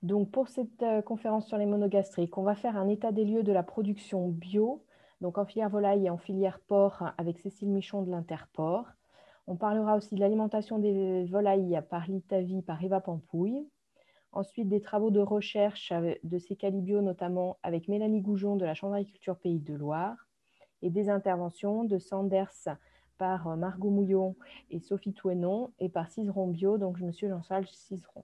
Donc, pour cette conférence sur les monogastriques, on va faire un état des lieux de la production bio, donc en filière volaille et en filière porc, avec Cécile Michon de l'Interporc. On parlera aussi de l'alimentation des volailles par l'Itavi, par Eva Pampouille. Ensuite, des travaux de recherche de ces calibio, notamment avec Mélanie Goujon de la Chambre d'agriculture Pays de Loire, et des interventions de Sanders par Margot Mouillon et Sophie Touénon, et par Cizeron Bio, donc Monsieur Jean-Charles Cizeron.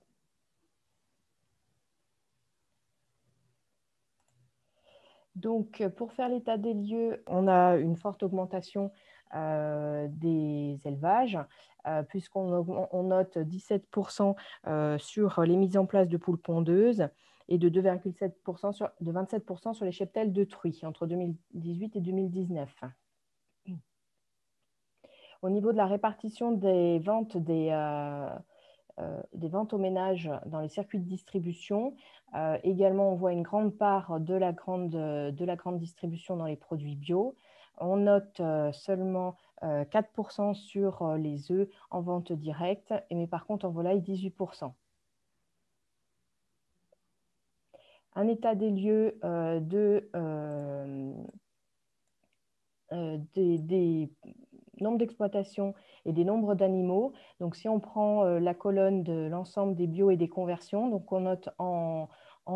Donc, pour faire l'état des lieux, on a une forte augmentation des élevages, puisqu'on note 17% sur les mises en place de poules pondeuses et de 2,7% de 27% sur les cheptels de truies entre 2018 et 2019. Au niveau de la répartition des ventes au ménage dans les circuits de distribution. Également, on voit une grande part de la grande distribution dans les produits bio. On note seulement 4% sur les œufs en vente directe, mais par contre en volaille 18%. Un état des lieux des nombres d'exploitations et des nombres d'animaux. Donc, si on prend la colonne de l'ensemble des bio et des conversions, donc on note en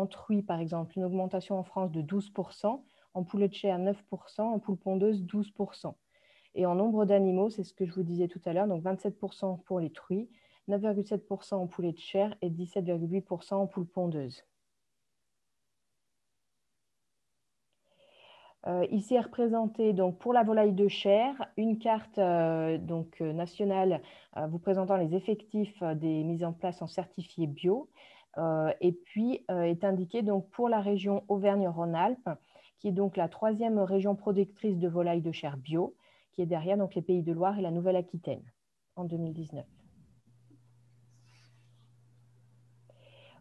truie, par exemple, une augmentation en France de 12%, en poulet de chair 9%, en poule pondeuse 12%. Et en nombre d'animaux, c'est ce que je vous disais tout à l'heure, donc 27% pour les truies, 9,7% en poulet de chair et 17,8% en poule pondeuse. Ici est représentée donc, pour la volaille de chair une carte nationale vous présentant les effectifs des mises en place en certifié bio. Et puis est indiqué donc, pour la région Auvergne-Rhône-Alpes, qui est donc la 3e région productrice de volaille de chair bio, qui est derrière donc, les Pays de Loire et la Nouvelle-Aquitaine en 2019.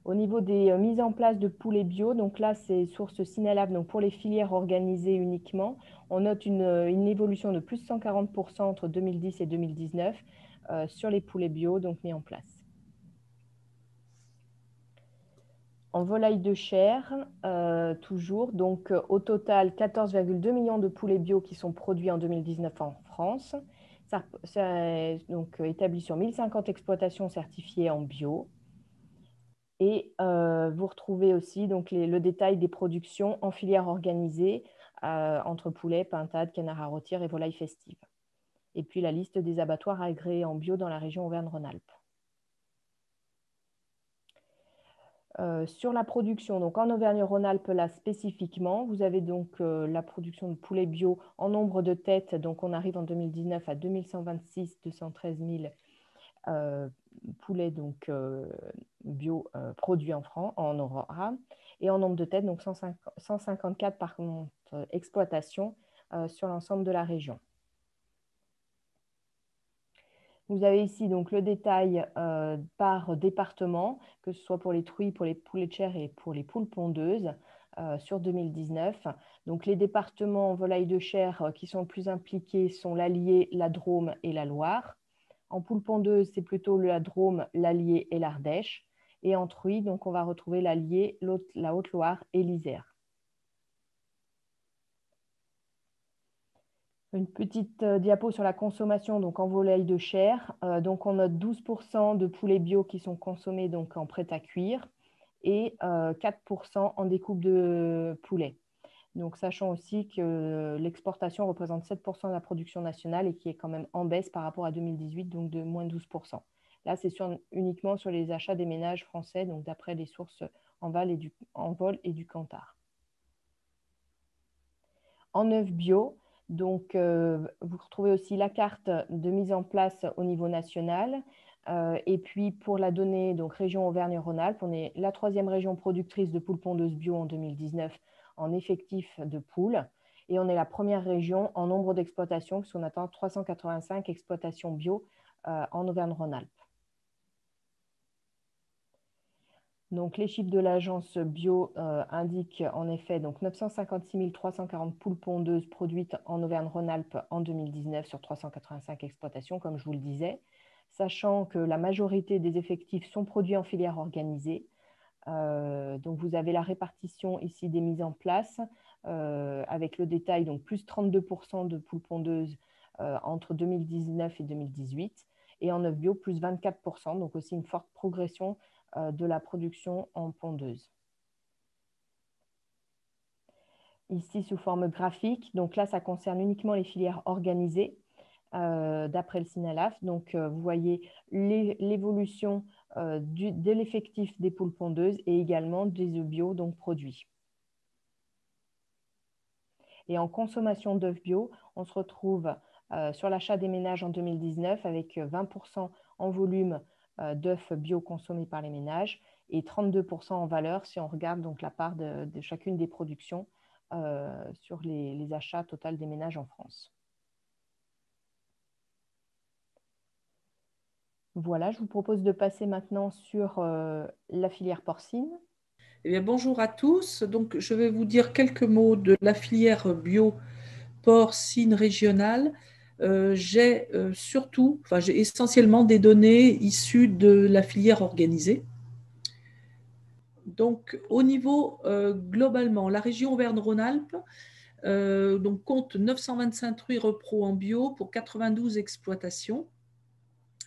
Au niveau des mises en place de poulets bio, donc là, c'est source Synalab, donc pour les filières organisées uniquement, on note une évolution de plus de 140% entre 2010 et 2019 sur les poulets bio donc mis en place. En volaille de chair, toujours, donc au total, 14,2 millions de poulets bio qui sont produits en 2019 en France. Ça est donc établi sur 1050 exploitations certifiées en bio. Et vous retrouvez aussi donc, le détail des productions en filière organisée entre poulets, pintades, canards à rôtir et volailles festives. Et puis la liste des abattoirs agréés en bio dans la région Auvergne-Rhône-Alpes. Sur la production, donc en Auvergne-Rhône-Alpes, là spécifiquement, vous avez donc la production de poulets bio en nombre de têtes. Donc on arrive en 2019 à 2126, 213 000 poulets donc, bio produits en Aurora, et en nombre de têtes, donc 154 par contre exploitations sur l'ensemble de la région. Vous avez ici donc le détail par département, que ce soit pour les truies, pour les poulets de chair et pour les poules pondeuses sur 2019. Donc les départements en volaille de chair qui sont le plus impliqués sont l'Allier, la Drôme et la Loire. En poule pondeuse, c'est plutôt la Drôme, l'Allier et l'Ardèche. Et en truie, donc on va retrouver l'Allier, la Haute-Loire et l'Isère. Une petite diapo sur la consommation donc en volaille de chair. Donc on note 12% de poulets bio qui sont consommés donc en prêt à cuire et 4% en découpe de poulet. Donc sachant aussi que l'exportation représente 7% de la production nationale et qui est quand même en baisse par rapport à 2018, donc de moins 12%. Là, c'est uniquement sur les achats des ménages français, donc d'après les sources en vol et du Kantar. En œufs bio, donc, vous retrouvez aussi la carte de mise en place au niveau national. Et puis, pour la donnée, donc région Auvergne-Rhône-Alpes, on est la 3e région productrice de poules pondeuses bio en 2019 en effectif de poules. Et on est la 1re région en nombre d'exploitations, puisqu'on atteint 385 exploitations bio en Auvergne-Rhône-Alpes. Donc, les chiffres de l'agence bio indiquent en effet donc 956 340 poules pondeuses produites en Auvergne-Rhône-Alpes en 2019 sur 385 exploitations, comme je vous le disais, sachant que la majorité des effectifs sont produits en filière organisée. Donc, vous avez la répartition ici des mises en place avec le détail, donc plus 32% de poules pondeuses entre 2019 et 2018 et en œufs bio, plus 24%, donc aussi une forte progression de la production en pondeuse. Ici, sous forme graphique, donc là, ça concerne uniquement les filières organisées d'après le SINALAF. Donc, vous voyez l'évolution de l'effectif des poules pondeuses et également des œufs bio donc produits. Et en consommation d'œufs bio, on se retrouve sur l'achat des ménages en 2019 avec 20% en volume d'œufs bio consommés par les ménages et 32% en valeur si on regarde donc la part de chacune des productions sur les achats total des ménages en France. Voilà, je vous propose de passer maintenant sur la filière porcine. Eh bien, bonjour à tous. Donc, je vais vous dire quelques mots de la filière bio porcine régionale. J'ai essentiellement des données issues de la filière organisée. Donc, au niveau globalement, la région Auvergne-Rhône-Alpes donc compte 925 truies repro en bio pour 92 exploitations.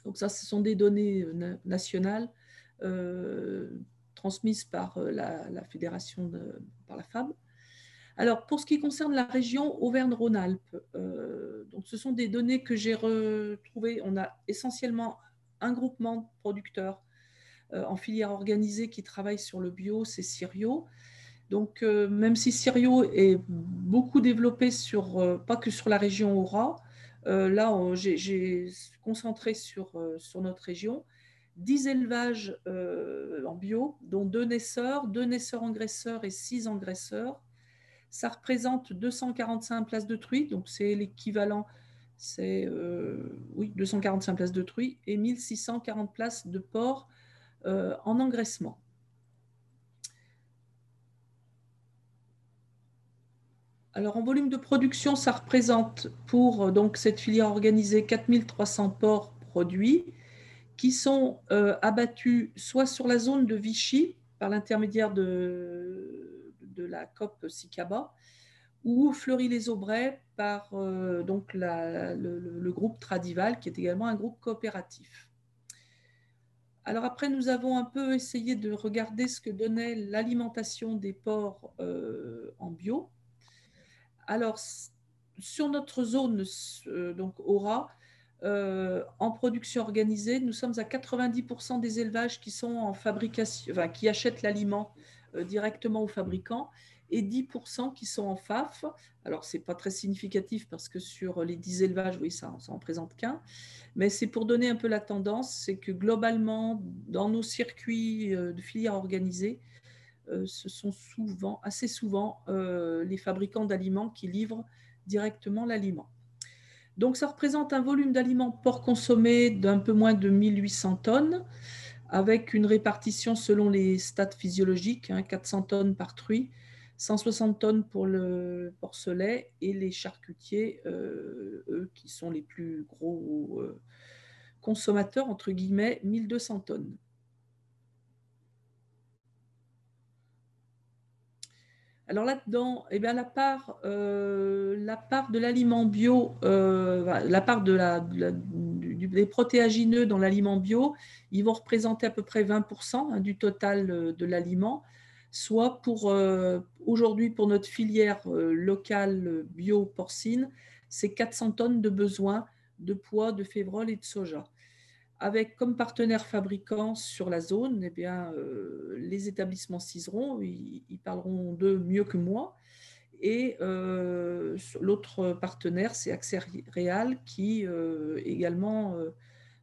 Donc ça, ce sont des données nationales transmises par la fédération, par la FAB. Alors, pour ce qui concerne la région Auvergne-Rhône-Alpes, donc ce sont des données que j'ai retrouvées. On a essentiellement un groupement de producteurs en filière organisée qui travaille sur le bio, c'est Syrio. Donc, même si Syrio est beaucoup développé pas que sur la région Aura, là, j'ai concentré sur notre région. 10 élevages en bio, dont 2 naisseurs engraisseurs et 6 engraisseurs. Ça représente 245 places de truies, donc c'est l'équivalent, c'est 245 places de truies et 1640 places de porcs en engraissement. Alors, en volume de production, ça représente pour donc, cette filière organisée 4300 porcs produits qui sont abattus soit sur la zone de Vichy par l'intermédiaire de la COP Sicaba ou Fleury-les-Aubrais par donc le groupe Tradival qui est également un groupe coopératif. Alors après, nous avons un peu essayé de regarder ce que donnait l'alimentation des porcs en bio. Alors, sur notre zone, donc Aura, en production organisée, nous sommes à 90% des élevages qui sont en fabrication, enfin, qui achètent l'aliment directement aux fabricants et 10% qui sont en FAF. Alors, ce n'est pas très significatif parce que sur les 10 élevages, oui, ça en présente qu'un. Mais c'est pour donner un peu la tendance, c'est que globalement, dans nos circuits de filières organisées, ce sont assez souvent les fabricants d'aliments qui livrent directement l'aliment. Donc, ça représente un volume d'aliments porc consommés d'un peu moins de 1800 tonnes, avec une répartition selon les stades physiologiques, 400 tonnes par truie, 160 tonnes pour le porcelet et les charcutiers, eux, qui sont les plus gros consommateurs, entre guillemets, 1200 tonnes. Alors là-dedans, eh bien, la part de l'aliment bio, la part des protéagineux dans l'aliment bio, ils vont représenter à peu près 20% du total de l'aliment, soit aujourd'hui pour notre filière locale bio porcine, c'est 400 tonnes de besoin de pois, de févrole et de soja. Avec comme partenaire fabricant sur la zone, eh bien, les établissements Cizeron, ils parleront d'eux mieux que moi. Et l'autre partenaire, c'est Accès Réal, qui également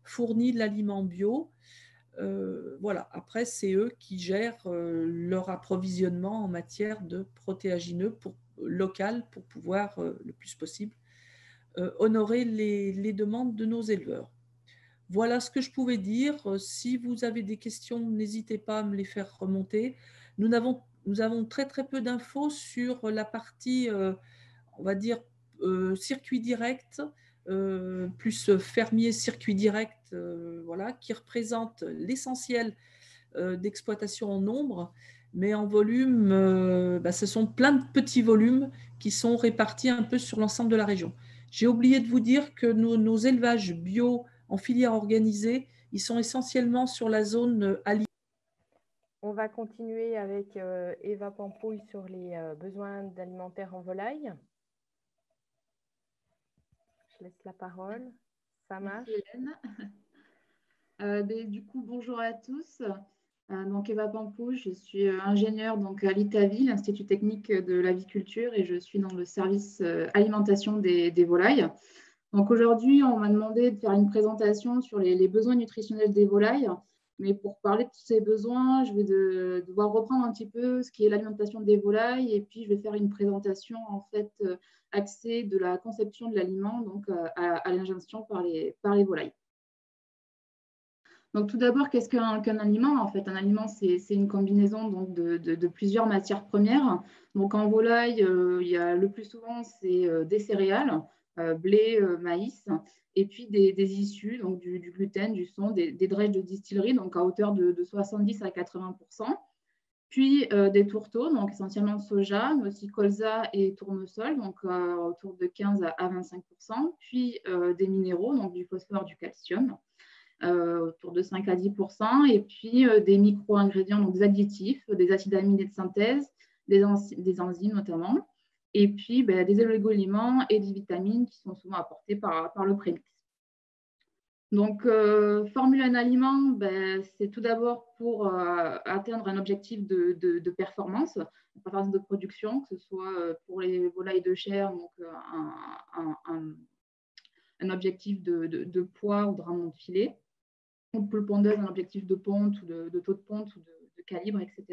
fournit de l'aliment bio. Voilà. Après, c'est eux qui gèrent leur approvisionnement en matière de protéagineux local pour pouvoir, le plus possible, honorer les demandes de nos éleveurs. Voilà ce que je pouvais dire. Si vous avez des questions, n'hésitez pas à me les faire remonter. Nous avons très très peu d'infos sur la partie, on va dire, circuit direct, plus fermier circuit direct, voilà, qui représente l'essentiel d'exploitation en nombre, mais en volume, ce sont plein de petits volumes qui sont répartis un peu sur l'ensemble de la région. J'ai oublié de vous dire que nos élevages bio en filière organisée, ils sont essentiellement sur la zone alimentaire. On va continuer avec Eva Pampouille sur les besoins alimentaires en volaille. Je laisse la parole. Ça marche. Merci Hélène. Du coup, bonjour à tous. Donc Eva Pampouille, je suis ingénieure à l'ITAVI, l'Institut technique de l'aviculture, et je suis dans le service alimentation des volailles. Donc aujourd'hui, on m'a demandé de faire une présentation sur les besoins nutritionnels des volailles. Mais pour parler de tous ces besoins, je vais devoir reprendre un petit peu ce qui est l'alimentation des volailles, et puis je vais faire une présentation en fait axée de la conception de l'aliment, donc à l'ingestion par les volailles. Donc tout d'abord, qu'est-ce qu'un aliment? En fait, un aliment, c'est une combinaison donc, de plusieurs matières premières. Donc en volaille, il y a le plus souvent, c'est des céréales, blé, maïs, et puis des issues, donc du gluten, du son, des drèches de distillerie, donc à hauteur de 70 à 80%. Puis des tourteaux, donc essentiellement de soja, mais aussi colza et tournesol, donc autour de 15 à 25%. Puis des minéraux, donc du phosphore, du calcium, autour de 5 à 10%. Et puis des micro-ingrédients, donc des additifs, des acides aminés de synthèse, des enzymes notamment. Et puis des oligo-éléments et des vitamines qui sont souvent apportés par le prémix. Donc, formuler un aliment, c'est tout d'abord pour atteindre un objectif de performance de production, que ce soit pour les volailles de chair, donc un objectif de poids ou de rendement de filet, ou pour le pondeuse, un objectif de ponte ou de taux de ponte ou de calibre, etc.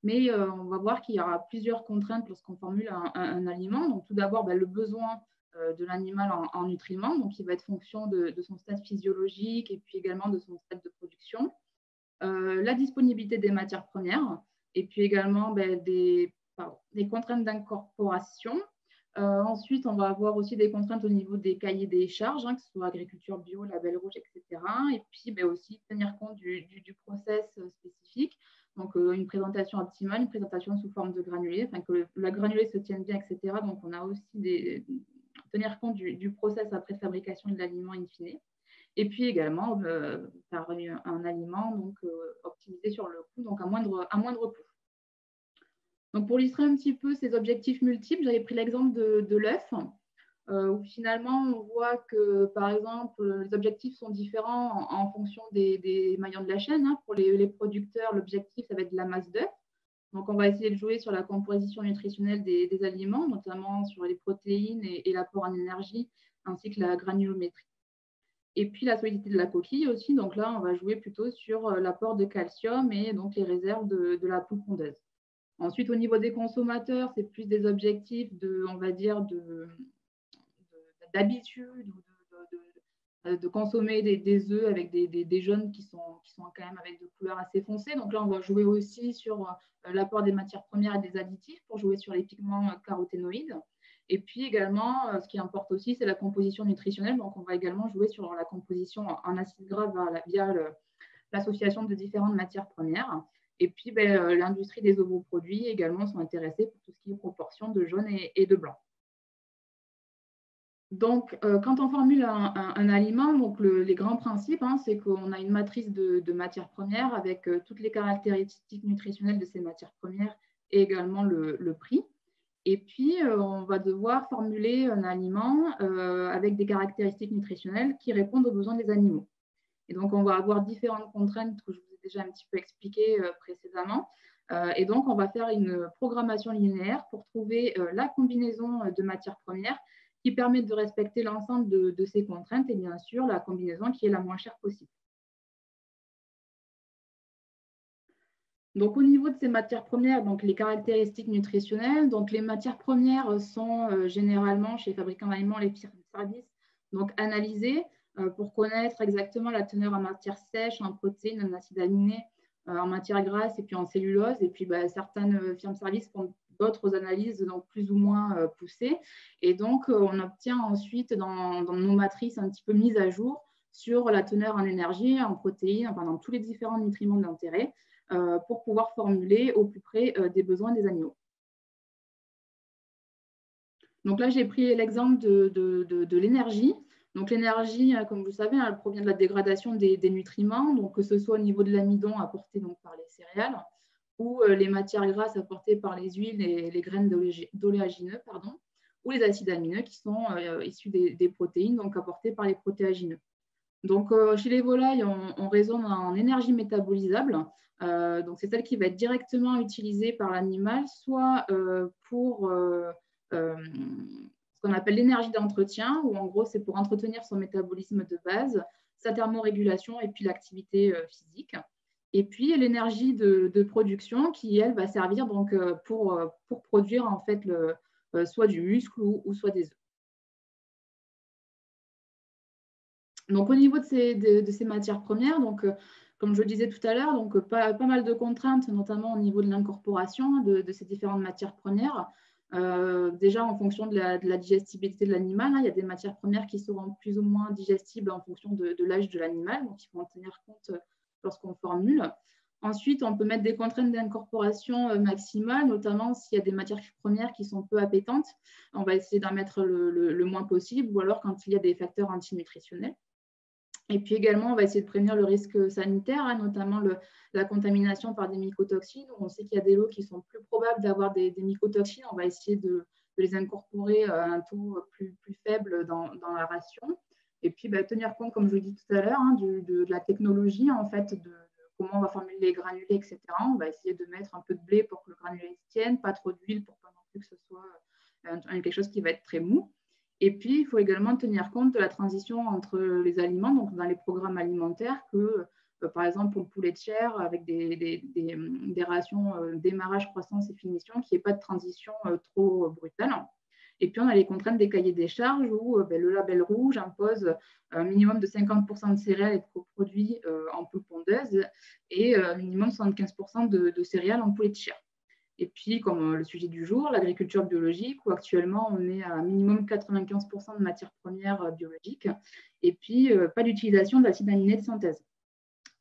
Mais on va voir qu'il y aura plusieurs contraintes lorsqu'on formule un aliment. Donc, tout d'abord, le besoin de l'animal en nutriments, donc il va être fonction de son stade physiologique et puis également de son stade de production. La disponibilité des matières premières et puis également des contraintes d'incorporation. Ensuite, on va avoir aussi des contraintes au niveau des cahiers des charges, que ce soit agriculture bio, label rouge, etc. Et puis aussi tenir compte du process spécifique. Donc, une présentation optimale, une présentation sous forme de granulé, que la granulée se tienne bien, etc. Donc, on a aussi tenir compte du process après fabrication de l'aliment in fine. Et puis également, faire un aliment optimisé sur le coût, donc à moindre coût. Donc, pour illustrer un petit peu ces objectifs multiples, j'avais pris l'exemple de l'œuf, où finalement, on voit que, par exemple, les objectifs sont différents en fonction des maillons de la chaîne. Pour les producteurs, l'objectif, ça va être de la masse d'œuf. Donc, on va essayer de jouer sur la composition nutritionnelle des aliments, notamment sur les protéines et l'apport en énergie, ainsi que la granulométrie. Et puis, la solidité de la coquille aussi. Donc là, on va jouer plutôt sur l'apport de calcium et donc les réserves de la poule pondeuse. Ensuite, au niveau des consommateurs, c'est plus des objectifs d'habitude ou de consommer des œufs avec des jaunes qui sont quand même avec des couleurs assez foncées. Donc là, on va jouer aussi sur l'apport des matières premières et des additifs pour jouer sur les pigments caroténoïdes. Et puis également, ce qui importe aussi, c'est la composition nutritionnelle. Donc, on va également jouer sur la composition en acides gras via l'association de différentes matières premières. Et puis, l'industrie des ovoproduits également sont intéressés pour tout ce qui est proportion de jaune et de blanc. Donc, quand on formule un aliment, donc les grands principes, c'est qu'on a une matrice de matières premières avec toutes les caractéristiques nutritionnelles de ces matières premières et également le prix. Et puis, on va devoir formuler un aliment avec des caractéristiques nutritionnelles qui répondent aux besoins des animaux. Et donc, on va avoir différentes contraintes que je vous ai déjà un petit peu expliquées précédemment. Et donc, on va faire une programmation linéaire pour trouver la combinaison de matières premières qui permet de respecter l'ensemble de ces contraintes et bien sûr la combinaison qui est la moins chère possible. Donc, au niveau de ces matières premières, donc les caractéristiques nutritionnelles, donc les matières premières sont généralement chez les fabricants d'aliments, les services, donc analysées pour connaître exactement la teneur en matière sèche, en protéines, en acides aminés, en matière grasse et puis en cellulose. Et puis, certaines firmes-services font d'autres analyses donc plus ou moins poussées. Et donc, on obtient ensuite dans nos matrices un petit peu mises à jour sur la teneur en énergie, en protéines, enfin, dans tous les différents nutriments d'intérêt pour pouvoir formuler au plus près des besoins des animaux. Donc là, j'ai pris l'exemple de l'énergie. Donc l'énergie, comme vous le savez, elle provient de la dégradation des nutriments, donc que ce soit au niveau de l'amidon apporté donc, par les céréales ou les matières grasses apportées par les huiles et les graines d'oléagineux, ou les acides amineux qui sont issus des protéines, donc apportées par les protéagineux. Donc chez les volailles, on raisonne en énergie métabolisable. Donc c'est celle qui va être directement utilisée par l'animal, soit pour ce qu'on appelle l'énergie d'entretien, où en gros, c'est pour entretenir son métabolisme de base, sa thermorégulation et puis l'activité physique. Et puis l'énergie de production qui, elle, va servir donc, pour produire en fait soit du muscle ou soit des œufs. Donc au niveau de ces matières premières, donc, comme je le disais tout à l'heure, donc pas mal de contraintes, notamment au niveau de l'incorporation de ces différentes matières premières. Déjà, en fonction de la digestibilité de l'animal, il y a des matières premières qui seront plus ou moins digestibles en fonction de l'âge de l'animal, donc il faut en tenir compte lorsqu'on formule. Ensuite, on peut mettre des contraintes d'incorporation maximales, notamment s'il y a des matières premières qui sont peu appétantes. On va essayer d'en mettre le moins possible, ou alors quand il y a des facteurs antinutritionnels. Et puis également, on va essayer de prévenir le risque sanitaire, notamment la contamination par des mycotoxines. On sait qu'il y a des lots qui sont plus probables d'avoir des mycotoxines. On va essayer de les incorporer à un taux plus faible dans la ration. Et puis, tenir compte, comme je vous l'ai dit tout à l'heure, de la technologie, en fait, de comment on va formuler les granulés, etc. On va essayer de mettre un peu de blé pour que le granulé se tienne, pas trop d'huile pour pas non plus que ce soit quelque chose qui va être très mou. Et puis, il faut également tenir compte de la transition entre les aliments, donc dans les programmes alimentaires, que par exemple pour le poulet de chair, avec des rations démarrage, croissance et finition, qu'il n'y ait pas de transition trop brutale. Et puis, on a les contraintes des cahiers des charges où le label rouge impose un minimum de 50% de céréales et de coproduits en poule pondeuse et minimum 75% de céréales en poulet de chair. Et puis, comme le sujet du jour, l'agriculture biologique, où actuellement on est à un minimum 95% de matières premières biologiques, et puis pas d'utilisation d'acides aminés de synthèse.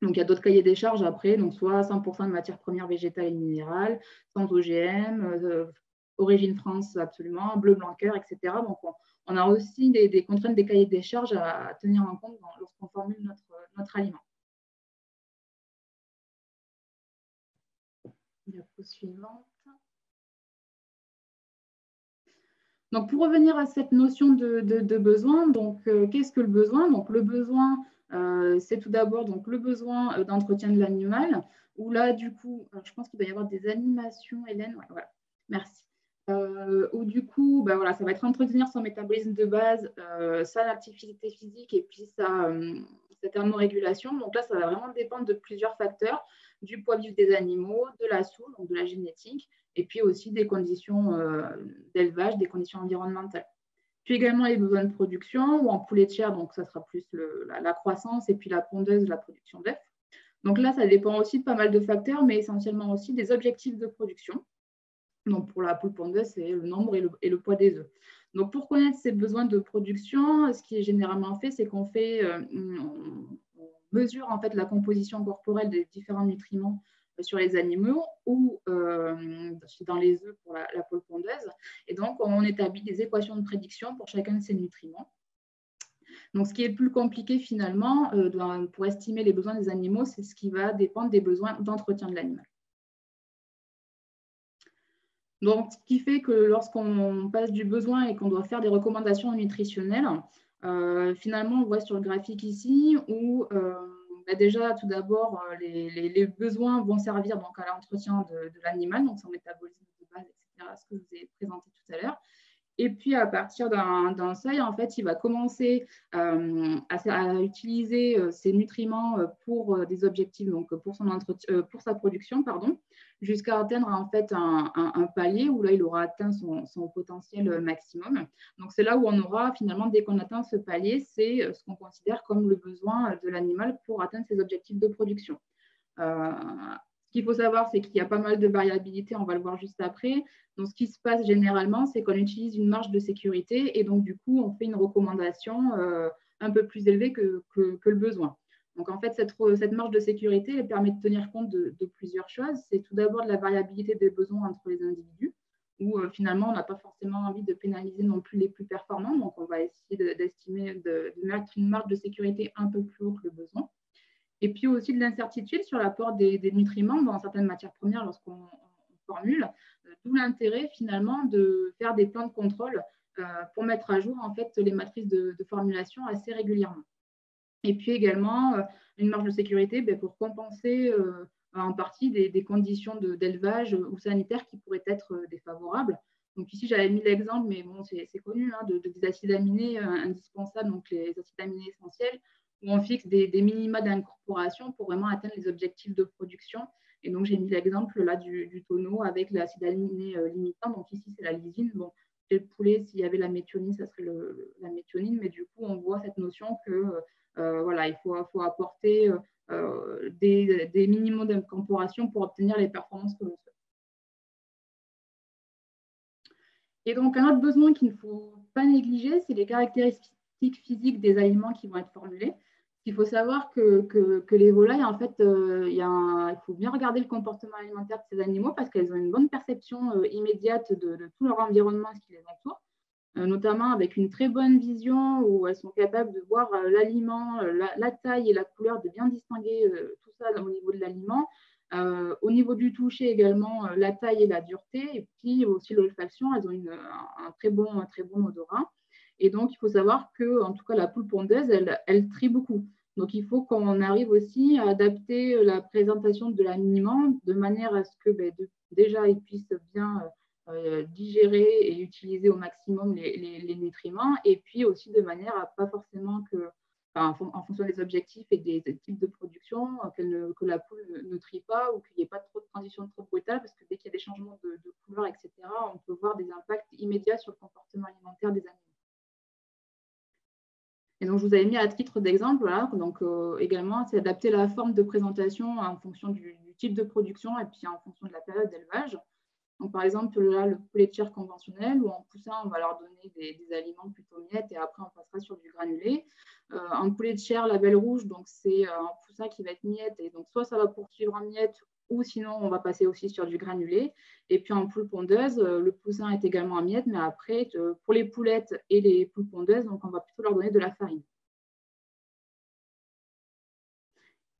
Donc, il y a d'autres cahiers des charges après, donc soit 100% de matières premières végétales et minérales, sans OGM, origine France absolument, bleu blanc cœur, etc. Donc, on a aussi des contraintes des cahiers des charges à tenir en compte lorsqu'on formule notre aliment. Diapo suivante. Donc, pour revenir à cette notion de besoin, donc qu'est-ce que le besoin? Donc, le besoin, c'est tout d'abord donc le besoin d'entretien de l'animal, où là, du coup, je pense qu'il va y avoir des animations, Hélène. Ouais, voilà. Merci. Où du coup, voilà, ça va être entretenir son métabolisme de base, sa activité physique et puis sa thermorégulation. Donc là, ça va vraiment dépendre de plusieurs facteurs, du poids vif des animaux, de la soule, donc de la génétique, et puis aussi des conditions d'élevage, des conditions environnementales. Puis également les besoins de production, ou en poulet de chair, donc ça sera plus la croissance, et puis la pondeuse, la production d'œufs. Donc là, ça dépend aussi de pas mal de facteurs, mais essentiellement aussi des objectifs de production. Donc pour la poule pondeuse, c'est le nombre et le poids des œufs. Donc pour connaître ces besoins de production, ce qui est généralement fait, c'est qu'on on mesure en fait la composition corporelle des différents nutriments sur les animaux ou dans les œufs pour la poule pondeuse. Et donc on établit des équations de prédiction pour chacun de ces nutriments. Donc ce qui est le plus compliqué finalement pour estimer les besoins des animaux, c'est ce qui va dépendre des besoins d'entretien de l'animal. Donc, ce qui fait que lorsqu'on passe du besoin et qu'on doit faire des recommandations nutritionnelles, finalement, on voit sur le graphique ici où déjà, tout d'abord, les besoins vont servir donc, à l'entretien de l'animal, donc son métabolisme de base, etc., ce que je vous ai présenté tout à l'heure. Et puis, à partir d'un seuil, en fait, il va commencer à utiliser ces nutriments pour des objectifs, donc pour sa production, jusqu'à atteindre en fait un palier où là, il aura atteint son potentiel maximum. Donc, c'est là où on aura finalement, dès qu'on atteint ce palier, c'est ce qu'on considère comme le besoin de l'animal pour atteindre ses objectifs de production. Ce qu'il faut savoir, c'est qu'il y a pas mal de variabilité, on va le voir juste après. Donc, ce qui se passe généralement, c'est qu'on utilise une marge de sécurité et donc, du coup, on fait une recommandation un peu plus élevé que le besoin. Donc, en fait, cette marge de sécurité elle permet de tenir compte de plusieurs choses. C'est tout d'abord de la variabilité des besoins entre les individus, où finalement, on n'a pas forcément envie de pénaliser non plus les plus performants. Donc, on va essayer d'estimer, de mettre une marge de sécurité un peu plus haut que le besoin. Et puis aussi de l'incertitude sur l'apport des nutriments dans certaines matières premières lorsqu'on formule, d'où l'intérêt finalement de faire des plans de contrôle pour mettre à jour en fait les matrices de formulation assez régulièrement. Et puis également une marge de sécurité pour compenser en partie des conditions d'élevage ou sanitaires qui pourraient être défavorables. Donc ici, j'avais mis l'exemple, mais bon, c'est connu, hein, des acides aminés indispensables, donc les acides aminés essentiels, où on fixe des minima d'incorporation pour vraiment atteindre les objectifs de production. Et donc, j'ai mis l'exemple là du tonneau avec l'acide aminé limitant. Donc ici, c'est la lysine. Bon, chez le poulet, s'il y avait la méthionine, ça serait la méthionine. Mais du coup, on voit cette notion que voilà, il faut apporter des minimums d'incorporation pour obtenir les performances que l'on souhaite. Et donc, un autre besoin qu'il ne faut pas négliger, c'est les caractéristiques physiques des aliments qui vont être formulés. Il faut savoir que les volailles, en fait, il faut bien regarder le comportement alimentaire de ces animaux parce qu'elles ont une bonne perception immédiate de tout leur environnement et ce qui les entoure. Notamment avec une très bonne vision où elles sont capables de voir l'aliment, la taille et la couleur, de bien distinguer tout ça au niveau de l'aliment. Au niveau du toucher également, la taille et la dureté, et puis aussi l'olfaction, elles ont un très bon odorat. Et donc, il faut savoir que, en tout cas, la poule pondeuse, elle trie beaucoup. Donc, il faut qu'on arrive aussi à adapter la présentation de l'aliment de manière à ce que déjà, ils puissent bien digérer et utiliser au maximum les nutriments, et puis aussi de manière à pas forcément que, en fonction des objectifs et des types de production, que la poule ne trie pas ou qu'il n'y ait pas trop de transition trop brutale, parce que dès qu'il y a des changements de couleur, etc., on peut voir des impacts immédiats sur le comportement alimentaire des animaux. Et donc, je vous avais mis à titre d'exemple, voilà, donc également, c'est adapter la forme de présentation en fonction du type de production et puis en fonction de la période d'élevage. Donc, par exemple, là, le poulet de chair conventionnel, où en poussin, on va leur donner des aliments plutôt miettes et après, on passera sur du granulé. Un poulet de chair label rouge, donc c'est un poussin qui va être miette, et donc soit ça va poursuivre en miettes, ou sinon, on va passer aussi sur du granulé. Et puis, en poule pondeuse, le poussin est également en miettes, mais après, pour les poulettes et les poules pondeuses, donc on va plutôt leur donner de la farine.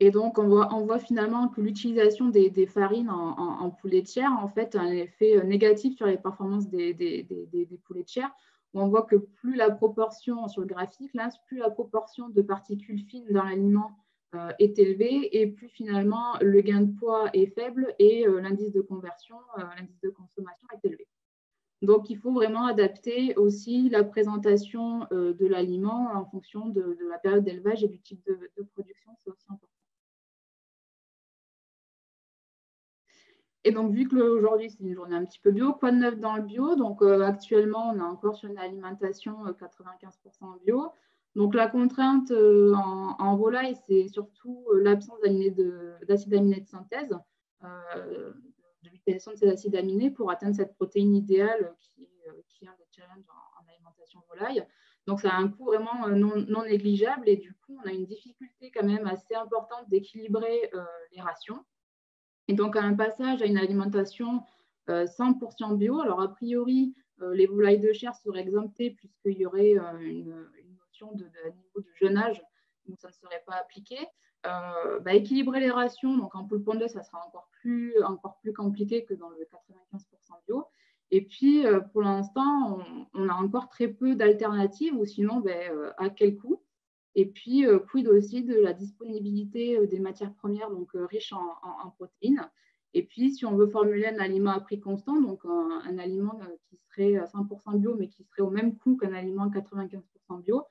Et donc, on voit finalement que l'utilisation des farines en poulet de chair, en fait, a un effet négatif sur les performances des poulets de chair, où on voit que plus la proportion, sur le graphique, là, plus la proportion de particules fines dans l'aliment est élevée, et plus finalement le gain de poids est faible et l'indice de conversion, l'indice de consommation est élevé. Donc, il faut vraiment adapter aussi la présentation de l'aliment en fonction de la période d'élevage et du type de production, c'est aussi important. Et donc, vu qu'aujourd'hui, c'est une journée un petit peu bio, quoi de neuf dans le bio? Donc, actuellement, on est encore sur une alimentation 95% bio. Donc, la contrainte en volaille, c'est surtout l'absence d'acides aminés de synthèse, de l'utilisation de ces acides aminés pour atteindre cette protéine idéale qui est un des challenges en alimentation volaille. Donc, ça a un coût vraiment non négligeable, et du coup, on a une difficulté quand même assez importante d'équilibrer les rations. Et donc, à un passage à une alimentation 100% bio, alors a priori, les volailles de chair seraient exemptées puisqu'il y aurait une notion de niveau de jeune âge où ça ne serait pas appliqué. Équilibrer les rations, donc en poule pondeuse, ça sera encore plus compliqué que dans le 95% bio. Et puis, pour l'instant, on a encore très peu d'alternatives, ou sinon, à quel coût? Et puis, quid aussi de la disponibilité des matières premières, donc riches en protéines. Et puis, si on veut formuler un aliment à prix constant, donc un aliment qui serait à 100% bio, mais qui serait au même coût qu'un aliment 95% bio,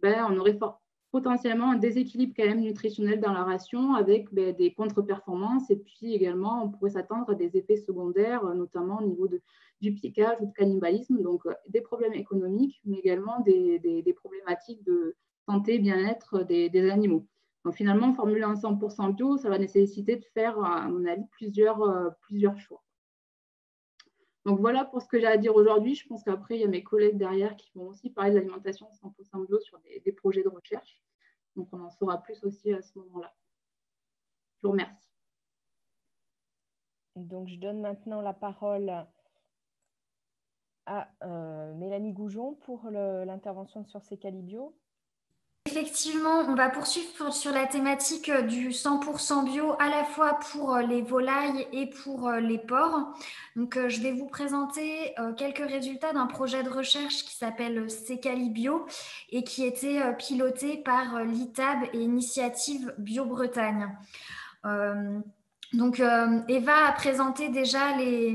on aurait potentiellement un déséquilibre quand même nutritionnel dans la ration avec des contre-performances. Et puis également, on pourrait s'attendre à des effets secondaires, notamment au niveau du piquage ou de cannibalisme. Donc, des problèmes économiques, mais également des problématiques de santé, bien-être des animaux. Donc finalement, formuler un 100% bio, ça va nécessiter de faire, à mon avis, plusieurs choix. Donc voilà pour ce que j'ai à dire aujourd'hui. Je pense qu'après, il y a mes collègues derrière qui vont aussi parler de l'alimentation 100% bio sur des projets de recherche. Donc on en saura plus aussi à ce moment-là. Je vous remercie. Donc je donne maintenant la parole à Mélanie Goujon pour l'intervention sur Cécali Bio. Effectivement, on va poursuivre sur la thématique du 100% bio à la fois pour les volailles et pour les porcs. Donc, je vais vous présenter quelques résultats d'un projet de recherche qui s'appelle Cécali Bio et qui était piloté par l'ITAB et Initiative Bio Bretagne. Donc, Eva a présenté déjà les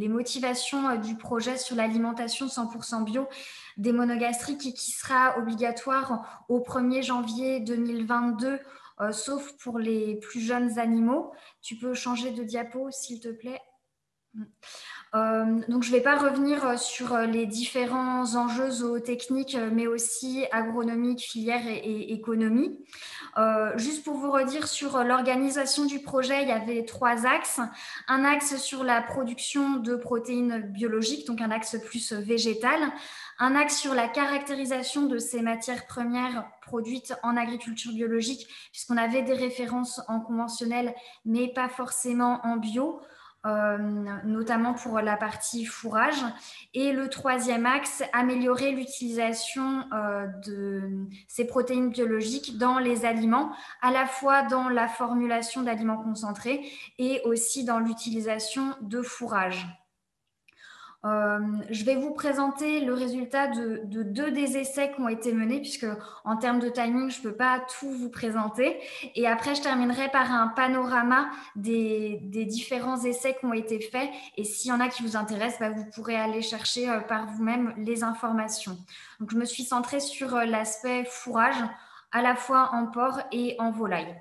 motivations du projet sur l'alimentation 100% bio des monogastriques et qui sera obligatoire au 1er janvier 2022, sauf pour les plus jeunes animaux. Tu peux changer de diapo, s'il te plaît. Donc, je ne vais pas revenir sur les différents enjeux zootechniques, mais aussi agronomiques, filières et économie. Juste pour vous redire sur l'organisation du projet, il y avait 3 axes. Un axe sur la production de protéines biologiques, donc un axe plus végétal. Un axe sur la caractérisation de ces matières premières produites en agriculture biologique, puisqu'on avait des références en conventionnel, mais pas forcément en bio. Notamment pour la partie fourrage. Et le 3e axe, améliorer l'utilisation de ces protéines biologiques dans les aliments, à la fois dans la formulation d'aliments concentrés et aussi dans l'utilisation de fourrage. Je vais vous présenter le résultat de 2 des essais qui ont été menés, puisque en termes de timing, je ne peux pas tout vous présenter. Et après, je terminerai par un panorama des différents essais qui ont été faits. Et s'il y en a qui vous intéressent, vous pourrez aller chercher par vous-même les informations. Donc, je me suis centrée sur l'aspect fourrage, à la fois en porc et en volaille.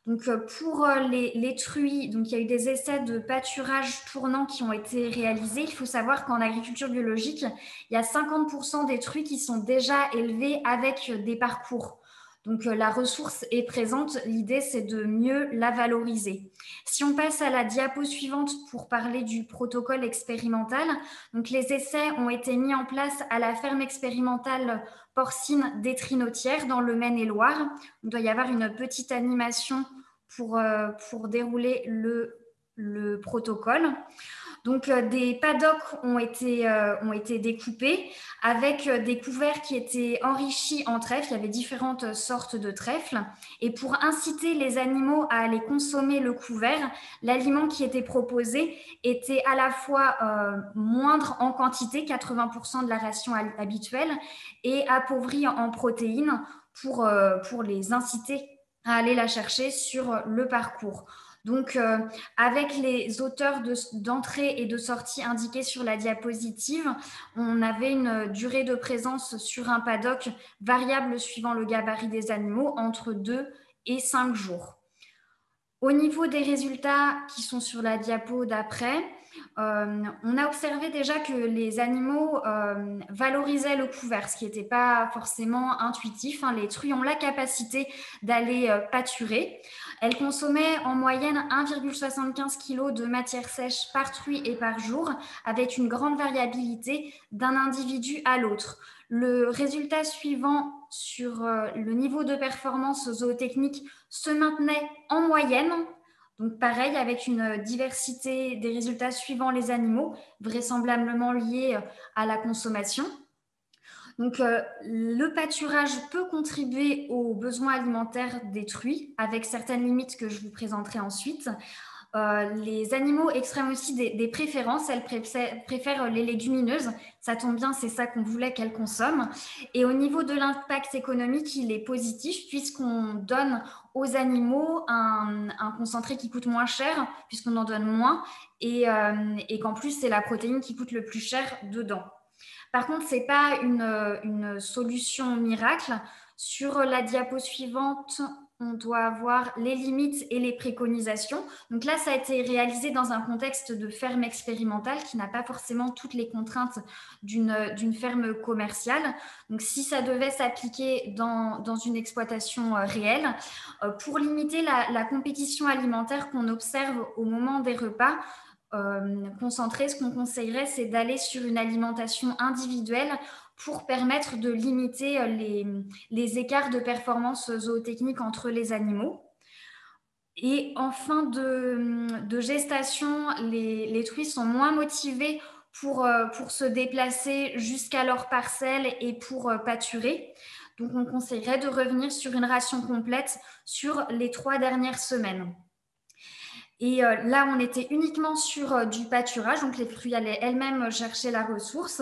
Donc, pour les truies, donc, il y a eu des essais de pâturage tournant qui ont été réalisés. Il faut savoir qu'en agriculture biologique, il y a 50% des truies qui sont déjà élevées avec des parcours. Donc, la ressource est présente. L'idée, c'est de mieux la valoriser. Si on passe à la diapo suivante pour parler du protocole expérimental, donc les essais ont été mis en place à la ferme expérimentale porcine d'Étrinotière dans le Maine-et-Loire. Il doit y avoir une petite animation pour dérouler le protocole. Donc, des paddocks ont été découpés avec des couverts qui étaient enrichis en trèfle. Il y avait différentes sortes de trèfles. Et pour inciter les animaux à aller consommer le couvert, l'aliment qui était proposé était à la fois moindre en quantité, 80% de la ration habituelle, et appauvri en protéines pour les inciter à aller la chercher sur le parcours. Donc, avec les hauteurs d'entrée et de sortie indiquées sur la diapositive, on avait une durée de présence sur un paddock variable suivant le gabarit des animaux entre 2 et 5 jours. Au niveau des résultats qui sont sur la diapo d'après, on a observé déjà que les animaux valorisaient le couvert, ce qui n'était pas forcément intuitif. Les truies ont la capacité d'aller pâturer. Elles consommaient en moyenne 1,75 kg de matière sèche par truie et par jour, avec une grande variabilité d'un individu à l'autre. Le résultat suivant sur le niveau de performance zootechnique se maintenait en moyenne. Donc pareil, avec une diversité des résultats suivant les animaux, vraisemblablement liés à la consommation. Donc, le pâturage peut contribuer aux besoins alimentaires des truies, avec certaines limites que je vous présenterai ensuite. Les animaux expriment aussi des préférences. Elles préfèrent les légumineuses. Ça tombe bien, c'est ça qu'on voulait qu'elles consomment. Et au niveau de l'impact économique, il est positif puisqu'on donne aux animaux un concentré qui coûte moins cher puisqu'on en donne moins et qu'en plus, c'est la protéine qui coûte le plus cher dedans. Par contre, ce n'est pas une solution miracle. Sur la diapo suivante, on doit avoir les limites et les préconisations. Donc là, ça a été réalisé dans un contexte de ferme expérimentale qui n'a pas forcément toutes les contraintes d'une ferme commerciale. Donc si ça devait s'appliquer dans une exploitation réelle, pour limiter la compétition alimentaire qu'on observe au moment des repas, concentré, ce qu'on conseillerait, c'est d'aller sur une alimentation individuelle pour permettre de limiter les écarts de performance zootechnique entre les animaux. Et en fin de gestation, les truies sont moins motivées pour se déplacer jusqu'à leur parcelle et pour pâturer. Donc, on conseillerait de revenir sur une ration complète sur les 3 dernières semaines. Et là, on était uniquement sur du pâturage, donc les fruits allaient elles-mêmes chercher la ressource.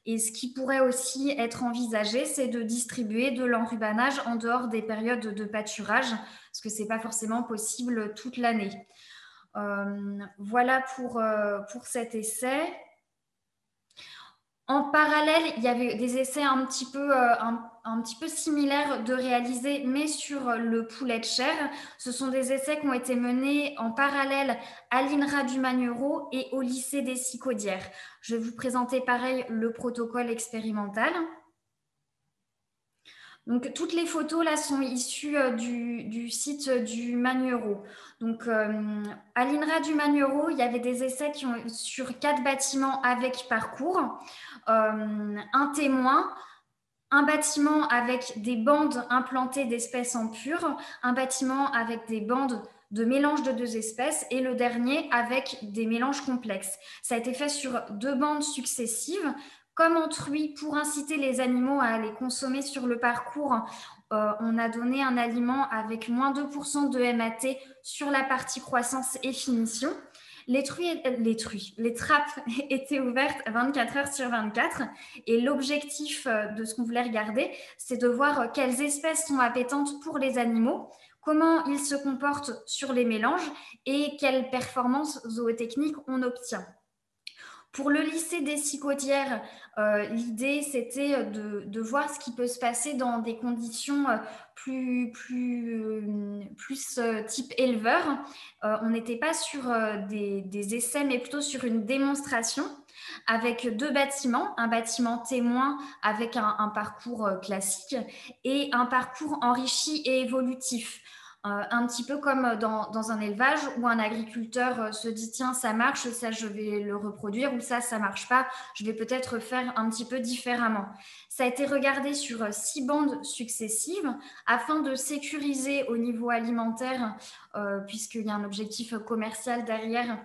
Et ce qui pourrait aussi être envisagé, c'est de distribuer de l'enrubanage en dehors des périodes de pâturage, parce que ce n'est pas forcément possible toute l'année. Voilà pour cet essai. En parallèle, il y avait des essais un petit peu similaires de réaliser, mais sur le poulet de chair. Ce sont des essais qui ont été menés en parallèle à l'INRA du Magnereau et au lycée des Sicaudières. Je vais vous présenter pareil le protocole expérimental. Donc, toutes les photos là sont issues du site du Magnereau. Donc, à l'INRA du Magnereau, il y avait des essais sur 4 bâtiments avec parcours, un témoin, un bâtiment avec des bandes implantées d'espèces en pur, un bâtiment avec des bandes de mélange de 2 espèces et le dernier avec des mélanges complexes. Ça a été fait sur 2 bandes successives. Comme en truie, pour inciter les animaux à aller consommer sur le parcours, on a donné un aliment avec moins 2% de MAT sur la partie croissance et finition. Les trappes étaient ouvertes 24 heures sur 24 et l'objectif de ce qu'on voulait regarder, c'est de voir quelles espèces sont appétentes pour les animaux, comment ils se comportent sur les mélanges et quelles performances zootechniques on obtient. Pour le lycée des Sicaudières, l'idée, c'était de voir ce qui peut se passer dans des conditions plus type éleveur. On n'était pas sur des essais, mais plutôt sur une démonstration avec 2 bâtiments, un bâtiment témoin avec un parcours classique et un parcours enrichi et évolutif. Un petit peu comme dans un élevage où un agriculteur se dit tiens ça marche, ça je vais le reproduire, ou ça marche pas, je vais peut-être faire un petit peu différemment. Ça a été regardé sur 6 bandes successives afin de sécuriser au niveau alimentaire, puisqu'il y a un objectif commercial derrière.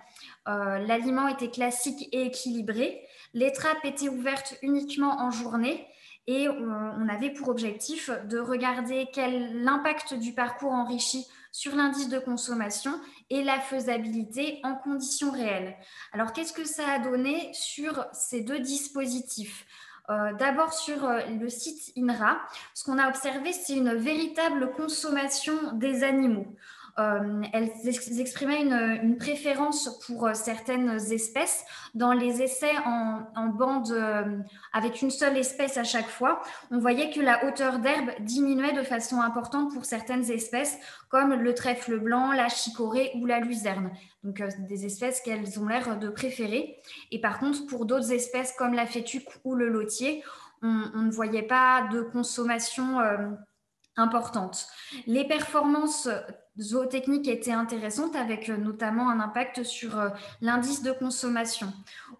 L'aliment était classique et équilibré, les trappes étaient ouvertes uniquement en journée. Et on avait pour objectif de regarder l'impact du parcours enrichi sur l'indice de consommation et la faisabilité en conditions réelles. Alors, qu'est-ce que ça a donné sur ces 2 dispositifs ? D'abord, sur le site INRA, ce qu'on a observé, c'est une véritable consommation des animaux. Elles exprimaient une préférence pour certaines espèces. Dans les essais en bande avec une seule espèce à chaque fois, on voyait que la hauteur d'herbe diminuait de façon importante pour certaines espèces, comme le trèfle blanc, la chicorée ou la luzerne. Donc, des espèces qu'elles ont l'air de préférer. Et par contre, pour d'autres espèces comme la fétuque ou le lotier, on ne voyait pas de consommation importante. Les performances zootechniques étaient intéressantes avec notamment un impact sur l'indice de consommation.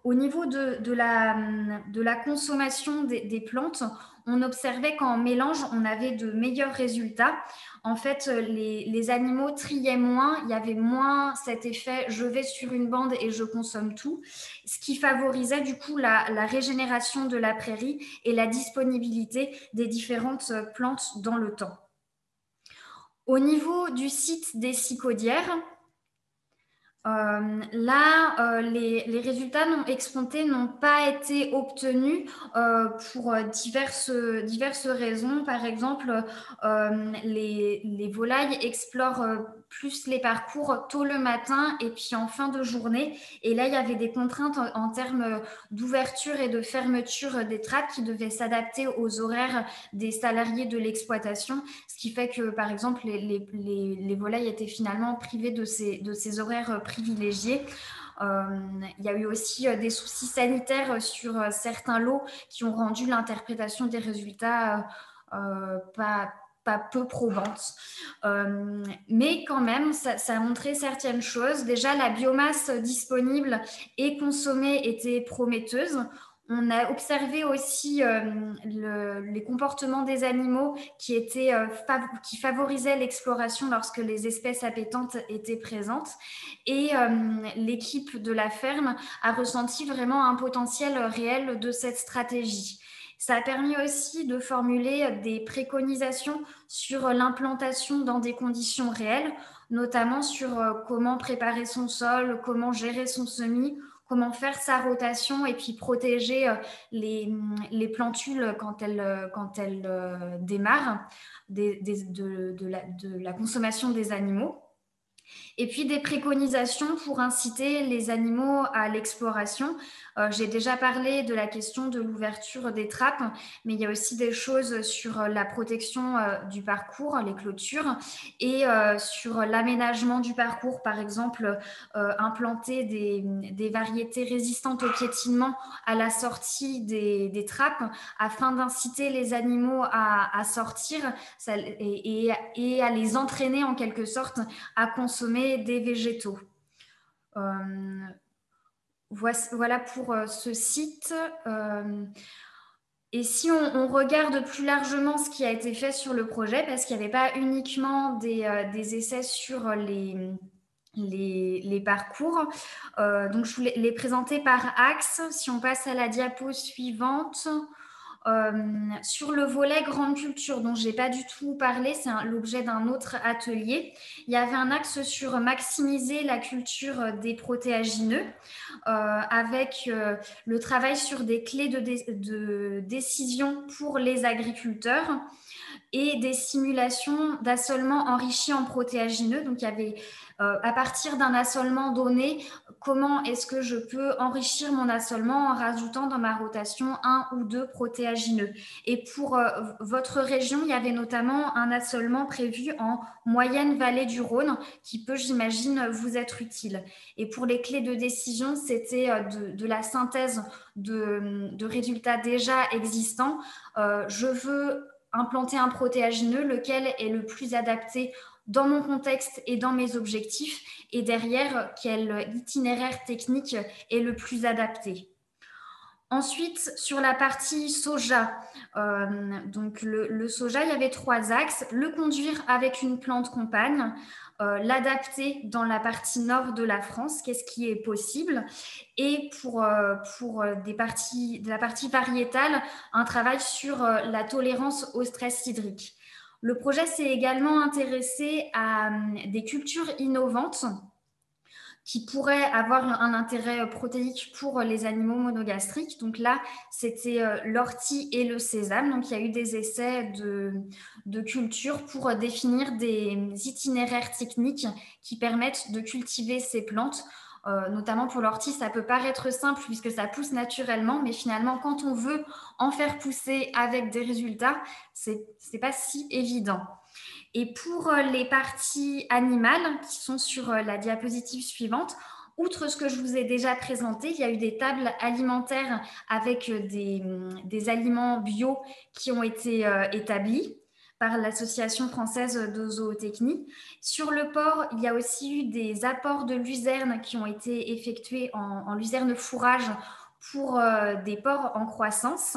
Au niveau de la consommation des plantes, on observait qu'en mélange, on avait de meilleurs résultats. En fait, les animaux triaient moins, il y avait moins cet effet « je vais sur une bande et je consomme tout », ce qui favorisait du coup la régénération de la prairie et la disponibilité des différentes plantes dans le temps. Au niveau du site des Sicaudières, les résultats non exploités n'ont pas été obtenus pour diverses raisons. Par exemple, les volailles explorent plus les parcours tôt le matin et puis en fin de journée. Et là, il y avait des contraintes en termes d'ouverture et de fermeture des trappes qui devaient s'adapter aux horaires des salariés de l'exploitation, ce qui fait que, par exemple, les volailles étaient finalement privées de ces horaires privilégiés. Il y a eu aussi des soucis sanitaires sur certains lots qui ont rendu l'interprétation des résultats pas peu probante. Mais quand même, ça a montré certaines choses. Déjà, la biomasse disponible et consommée était prometteuse. On a observé aussi les comportements des animaux qui favorisaient l'exploration lorsque les espèces appétantes étaient présentes. Et l'équipe de la ferme a ressenti vraiment un potentiel réel de cette stratégie. Ça a permis aussi de formuler des préconisations sur l'implantation dans des conditions réelles, notamment sur comment préparer son sol, comment gérer son semis, comment faire sa rotation et puis protéger les plantules quand elles démarrent de la consommation des animaux. Et puis des préconisations pour inciter les animaux à l'exploration. J'ai déjà parlé de la question de l'ouverture des trappes, mais il y a aussi des choses sur la protection du parcours, les clôtures, et sur l'aménagement du parcours, par exemple, implanter des variétés résistantes au piétinement à la sortie des trappes afin d'inciter les animaux à sortir et à les entraîner en quelque sorte à consommer des végétaux. Voilà pour ce site. Et si on regarde plus largement ce qui a été fait sur le projet, parce qu'il n'y avait pas uniquement des essais sur les parcours, donc je voulais les présenter par axe. Si on passe à la diapo suivante, sur le volet grande culture dont je n'ai pas du tout parlé, c'est l'objet d'un autre atelier. Il y avait un axe sur maximiser la culture des protéagineux avec le travail sur des clés de décision pour les agriculteurs et des simulations d'assolement enrichi en protéagineux. Donc, il y avait, à partir d'un assolement donné, comment est-ce que je peux enrichir mon assolement en rajoutant dans ma rotation 1 ou 2 protéagineux. Et pour votre région, il y avait notamment un assolement prévu en moyenne vallée du Rhône qui peut, j'imagine, vous être utile. Et pour les clés de décision, c'était de la synthèse de résultats déjà existants. Je veux implanter un protéagineux, lequel est le plus adapté dans mon contexte et dans mes objectifs, et derrière, quel itinéraire technique est le plus adapté. Ensuite, sur la partie soja, donc le soja, il y avait 3 axes. Le conduire avec une plante compagne, l'adapter dans la partie nord de la France, qu'est-ce qui est possible, et pour de la partie variétale, un travail sur la tolérance au stress hydrique. Le projet s'est également intéressé à des cultures innovantes qui pourraient avoir un intérêt protéique pour les animaux monogastriques. Donc là, c'était l'ortie et le sésame. Donc il y a eu des essais de culture pour définir des itinéraires techniques qui permettent de cultiver ces plantes. Notamment pour l'ortie, ça peut paraître simple puisque ça pousse naturellement, mais finalement, quand on veut en faire pousser avec des résultats, c'est pas si évident. Et pour les parties animales qui sont sur la diapositive suivante, outre ce que je vous ai déjà présenté, il y a eu des tables alimentaires avec des aliments bio qui ont été établis par l'Association française de zootechnie. Sur le porc, il y a aussi eu des apports de luzerne qui ont été effectués en luzerne fourrage pour des porcs en croissance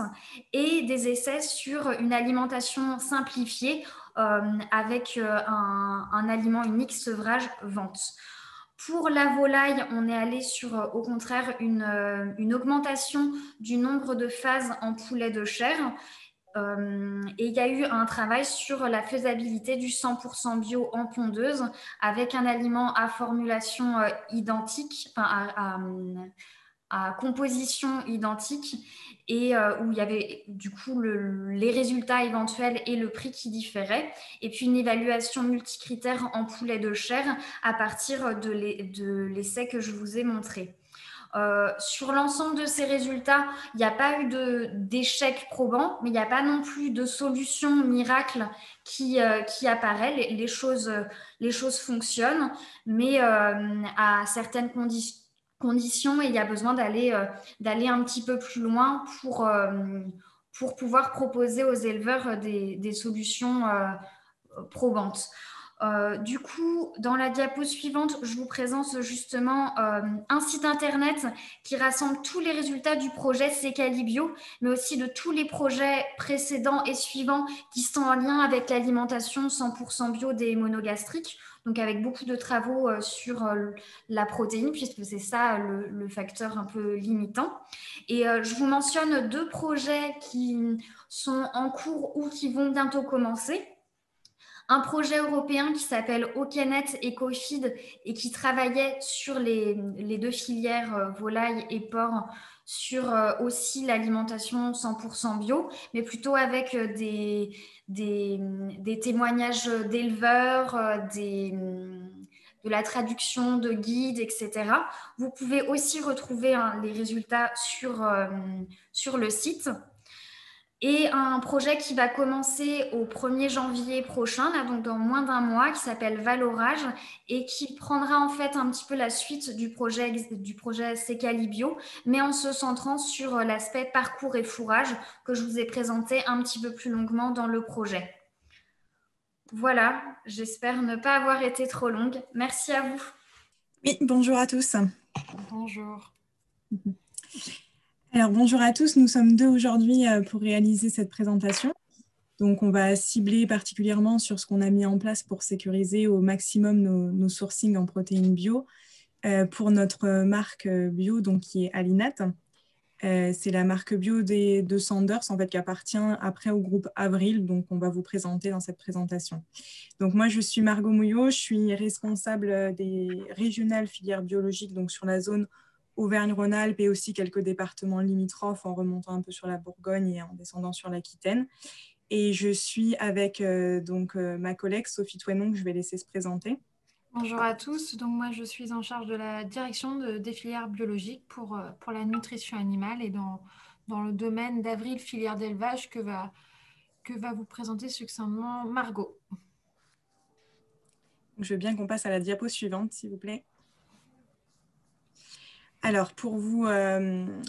et des essais sur une alimentation simplifiée avec un aliment unique sevrage-vente. Pour la volaille, on est allé sur, au contraire, une augmentation du nombre de phases en poulet de chair. Et il y a eu un travail sur la faisabilité du 100% bio en pondeuse avec un aliment à formulation identique, enfin à composition identique et où il y avait du coup les résultats éventuels et le prix qui différaient, et puis une évaluation multicritère en poulet de chair à partir de l'essai que je vous ai montré. Sur l'ensemble de ces résultats, il n'y a pas eu d'échec probant, mais il n'y a pas non plus de solution miracle qui apparaît. Les choses fonctionnent, mais à certaines conditions, et il y a besoin d'aller un petit peu plus loin pour pouvoir proposer aux éleveurs des solutions probante. Du coup, dans la diapo suivante, je vous présente justement un site internet qui rassemble tous les résultats du projet Secalibio, mais aussi de tous les projets précédents et suivants qui sont en lien avec l'alimentation 100% bio des monogastriques, donc avec beaucoup de travaux sur la protéine, puisque c'est ça le facteur un peu limitant. Et je vous mentionne 2 projets qui sont en cours ou qui vont bientôt commencer. Un projet européen qui s'appelle Okenet EcoFeed et qui travaillait sur les 2 filières volaille et porc, sur aussi l'alimentation 100% bio, mais plutôt avec des témoignages d'éleveurs, de la traduction de guides, etc. Vous pouvez aussi retrouver les résultats sur le site. Et un projet qui va commencer au 1er janvier prochain, là, donc dans moins d'1 mois, qui s'appelle Valorage et qui prendra en fait un petit peu la suite du projet Secalibio, mais en se centrant sur l'aspect parcours et fourrage que je vous ai présenté un petit peu plus longuement dans le projet. Voilà, j'espère ne pas avoir été trop longue. Merci à vous. Oui, bonjour à tous. Bonjour. Alors, bonjour à tous, nous sommes 2 aujourd'hui pour réaliser cette présentation. Donc, on va cibler particulièrement sur ce qu'on a mis en place pour sécuriser au maximum nos sourcings en protéines bio pour notre marque bio, donc qui est Alinat. C'est la marque bio de Sanders, en fait, qui appartient après au groupe Avril, donc on va vous présenter dans cette présentation. Donc, moi, je suis Margot Mouillot, je suis responsable des régionales filières biologiques, donc sur la zone Auvergne-Rhône-Alpes et aussi quelques départements limitrophes en remontant un peu sur la Bourgogne et en descendant sur l'Aquitaine. Et je suis avec ma collègue Sophie Touénon, que je vais laisser se présenter. Bonjour à tous, donc moi je suis en charge de la direction des filières biologiques pour la nutrition animale et dans le domaine d'Avril filière d'élevage que va vous présenter succinctement Margot. Je veux bien qu'on passe à la diapo suivante, s'il vous plaît. Alors, pour vous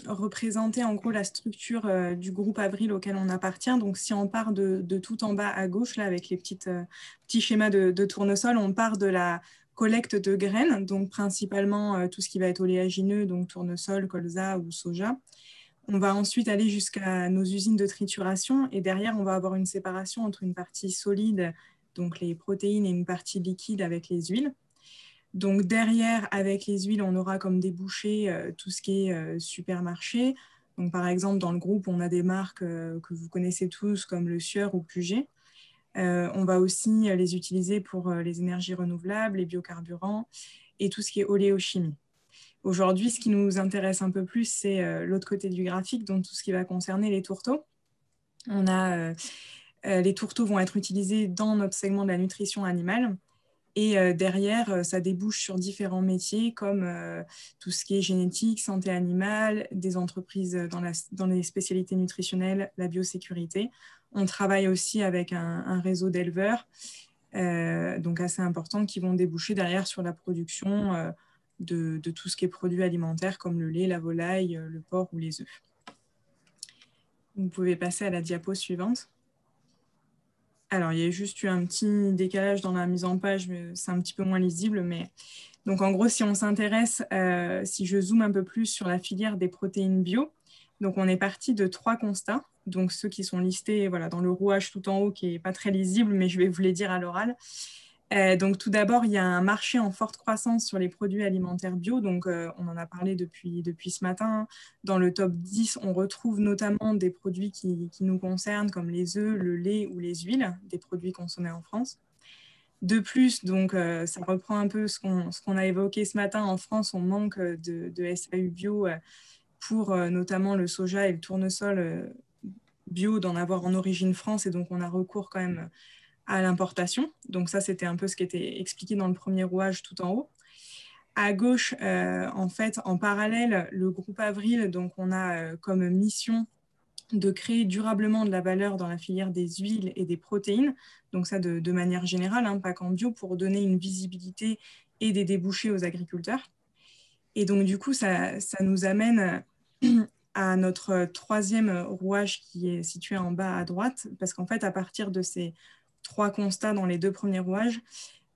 représenter en gros la structure du groupe Avril auquel on appartient, donc si on part de tout en bas à gauche, là avec les petits schémas de tournesol, on part de la collecte de graines, donc principalement tout ce qui va être oléagineux, donc tournesol, colza ou soja. On va ensuite aller jusqu'à nos usines de trituration et derrière, on va avoir une séparation entre une partie solide, donc les protéines, et une partie liquide avec les huiles. Donc derrière, avec les huiles, on aura comme débouché tout ce qui est supermarché. Donc par exemple, dans le groupe, on a des marques que vous connaissez tous comme Le Sieur ou Puget. On va aussi les utiliser pour les énergies renouvelables, les biocarburants et tout ce qui est oléochimie. Aujourd'hui, ce qui nous intéresse un peu plus, c'est l'autre côté du graphique, donc tout ce qui va concerner les tourteaux. Les tourteaux vont être utilisés dans notre segment de la nutrition animale. Et derrière, ça débouche sur différents métiers comme tout ce qui est génétique, santé animale, des entreprises dans les spécialités nutritionnelles, la biosécurité. On travaille aussi avec un réseau d'éleveurs, donc assez important, qui vont déboucher derrière sur la production de tout ce qui est produits alimentaires comme le lait, la volaille, le porc ou les œufs. Vous pouvez passer à la diapo suivante. Alors, il y a juste eu un petit décalage dans la mise en page, c'est un petit peu moins lisible. Mais... Donc, en gros, si on s'intéresse, si je zoome un peu plus sur la filière des protéines bio, donc on est parti de 3 constats. Donc, ceux qui sont listés dans le rouage tout en haut, qui n'est pas très lisible, mais je vais vous les dire à l'oral. Donc, tout d'abord, il y a un marché en forte croissance sur les produits alimentaires bio. Donc, on en a parlé depuis ce matin. Dans le top 10, on retrouve notamment des produits qui nous concernent, comme les œufs, le lait ou les huiles, des produits consommés en France. De plus, donc, ça reprend un peu ce qu'on a évoqué ce matin. En France, on manque de SAU bio pour notamment le soja et le tournesol bio, d'en avoir en origine France. Et donc, on a recours quand même à l'importation. Donc ça, c'était un peu ce qui était expliqué dans le premier rouage tout en haut. À gauche, en fait, en parallèle, le groupe Avril, donc on a comme mission de créer durablement de la valeur dans la filière des huiles et des protéines. Donc ça, de manière générale, pas qu'en bio, pour donner une visibilité et des débouchés aux agriculteurs. Et donc, du coup, ça nous amène à notre 3e rouage qui est situé en bas à droite, parce qu'en fait, à partir de ces 3 constats dans les 2 premiers rouages,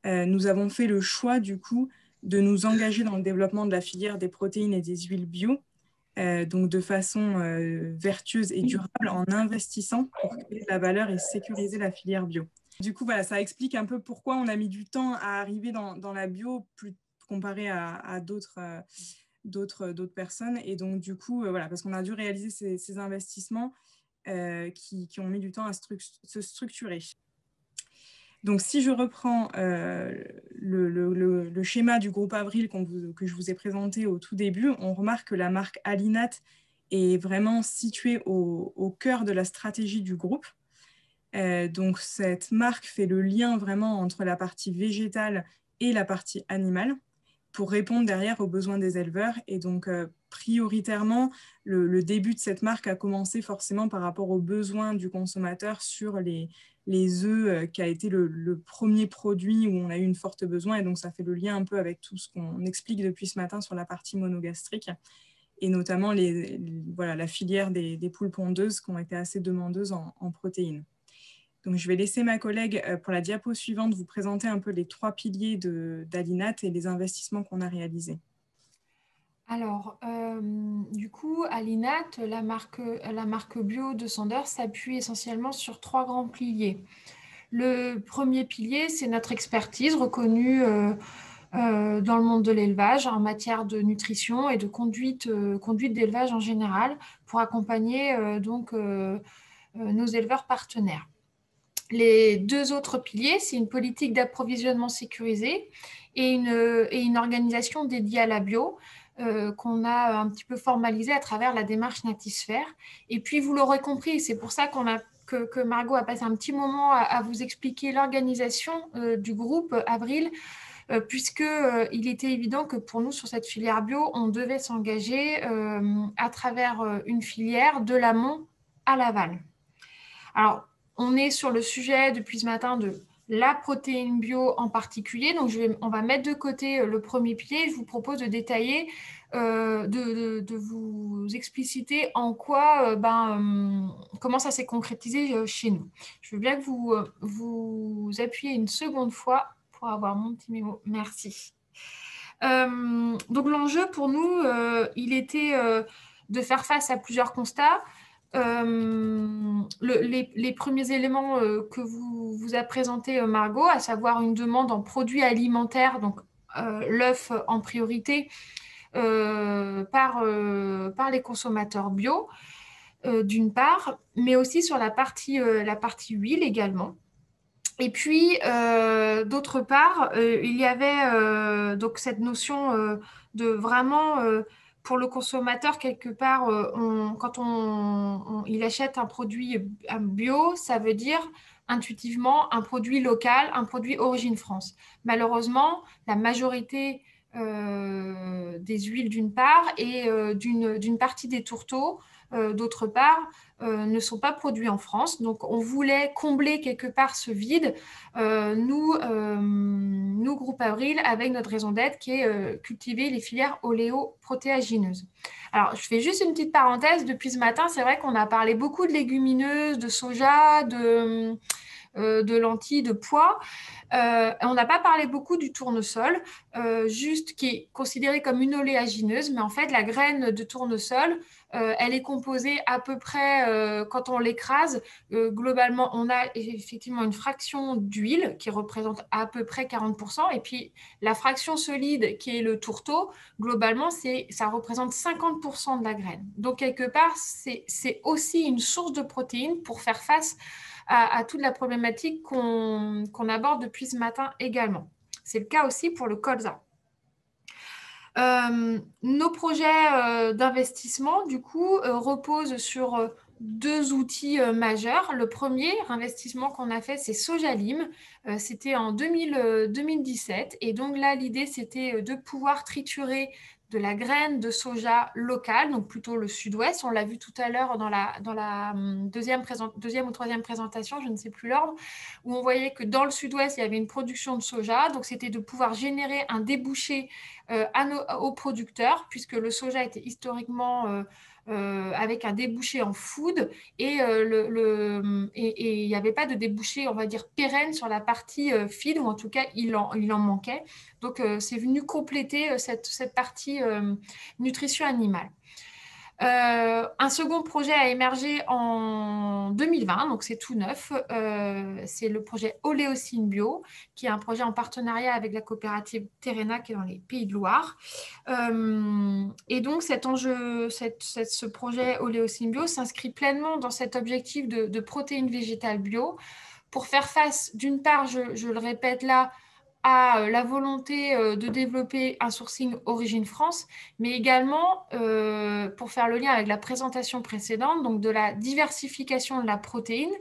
nous avons fait le choix du coup de nous engager dans le développement de la filière des protéines et des huiles bio, donc de façon vertueuse et durable en investissant pour créer de la valeur et sécuriser la filière bio. Du coup, voilà, ça explique un peu pourquoi on a mis du temps à arriver dans la bio comparé à d'autres personnes. Et donc, du coup, voilà, parce qu'on a dû réaliser ces investissements qui ont mis du temps à se structurer. Donc, si je reprends le schéma du groupe Avril que je vous ai présenté au tout début, on remarque que la marque Alinat est vraiment située au cœur de la stratégie du groupe. Donc, cette marque fait le lien vraiment entre la partie végétale et la partie animale pour répondre derrière aux besoins des éleveurs. Et donc, prioritairement, le début de cette marque a commencé forcément par rapport aux besoins du consommateur sur les œufs, qui a été le premier produit où on a eu une forte besoin. Et donc, ça fait le lien un peu avec tout ce qu'on explique depuis ce matin sur la partie monogastrique, et notamment voilà, la filière des poules pondeuses qui ont été assez demandeuses en protéines. Donc, je vais laisser ma collègue pour la diapo suivante vous présenter un peu les 3 piliers d'Alinat et les investissements qu'on a réalisés. Alors, du coup, Alinat, la marque bio de Sanders, s'appuie essentiellement sur 3 grands piliers. Le premier pilier, c'est notre expertise reconnue dans le monde de l'élevage en matière de nutrition et de conduite d'élevage en général pour accompagner nos éleveurs partenaires. Les 2 autres piliers, c'est une politique d'approvisionnement sécurisée et une organisation dédiée à la bio qu'on a un petit peu formalisée à travers la démarche Natisphère. Et puis, vous l'aurez compris, c'est pour ça que Margot a passé un petit moment à vous expliquer l'organisation du groupe Avril, puisqu'il était évident que pour nous, sur cette filière bio, on devait s'engager à travers une filière de l'amont à l'aval. Alors, on est sur le sujet depuis ce matin de la protéine bio en particulier. Donc, on va mettre de côté le premier pilier. Je vous propose de détailler, de vous expliciter en quoi, comment ça s'est concrétisé chez nous. Je veux bien que vous appuyez une seconde fois pour avoir mon petit mémo. Merci. Donc, l'enjeu pour nous, il était de faire face à plusieurs constats. Les premiers éléments que vous a présenté Margot, à savoir une demande en produits alimentaires, donc l'œuf en priorité, par les consommateurs bio, d'une part, mais aussi sur la partie huile également. Et puis, d'autre part, il y avait donc cette notion de vraiment... pour le consommateur, quelque part, quand il achète un produit bio, ça veut dire intuitivement un produit local, un produit origine France. Malheureusement, la majorité des huiles d'une part et d'une partie des tourteaux d'autre part, ne sont pas produits en France. Donc, on voulait combler quelque part ce vide, nous, Groupe Avril, avec notre raison d'être qui est cultiver les filières oléoprotéagineuses. Alors, je fais juste une petite parenthèse. Depuis ce matin, c'est vrai qu'on a parlé beaucoup de légumineuses, de soja, de lentilles, de pois. On n'a pas parlé beaucoup du tournesol, juste qui est considéré comme une oléagineuse, mais en fait, la graine de tournesol, elle est composée à peu près, quand on l'écrase, globalement, on a effectivement une fraction d'huile qui représente à peu près 40%, et puis la fraction solide qui est le tourteau, globalement, ça représente 50% de la graine. Donc, quelque part, c'est aussi une source de protéines pour faire face à toute la problématique qu'on aborde depuis ce matin également. C'est le cas aussi pour le colza. Nos projets d'investissement, du coup, reposent sur 2 outils majeurs. Le premier investissement qu'on a fait, c'est Sojalim. C'était en 2017. Et donc là, l'idée, c'était de pouvoir triturer de la graine de soja locale, donc plutôt le sud-ouest. On l'a vu tout à l'heure dans la deuxième ou troisième présentation, je ne sais plus l'ordre, où on voyait que dans le sud-ouest, il y avait une production de soja. Donc, c'était de pouvoir générer un débouché aux producteurs, puisque le soja était historiquement avec un débouché en food et il n'y avait pas de débouché, on va dire, pérenne sur la partie feed, ou en tout cas, il en manquait. Donc, c'est venu compléter cette partie nutrition animale. Un second projet a émergé en 2020, donc c'est tout neuf. C'est le projet Oléocine Bio, qui est un projet en partenariat avec la coopérative Terrena, qui est dans les Pays de Loire. Et donc ce projet Oléocine Bio s'inscrit pleinement dans cet objectif de protéines végétales bio pour faire face, d'une part, je le répète là, à la volonté de développer un sourcing origine France, mais également pour faire le lien avec la présentation précédente, donc de la diversification de la protéine,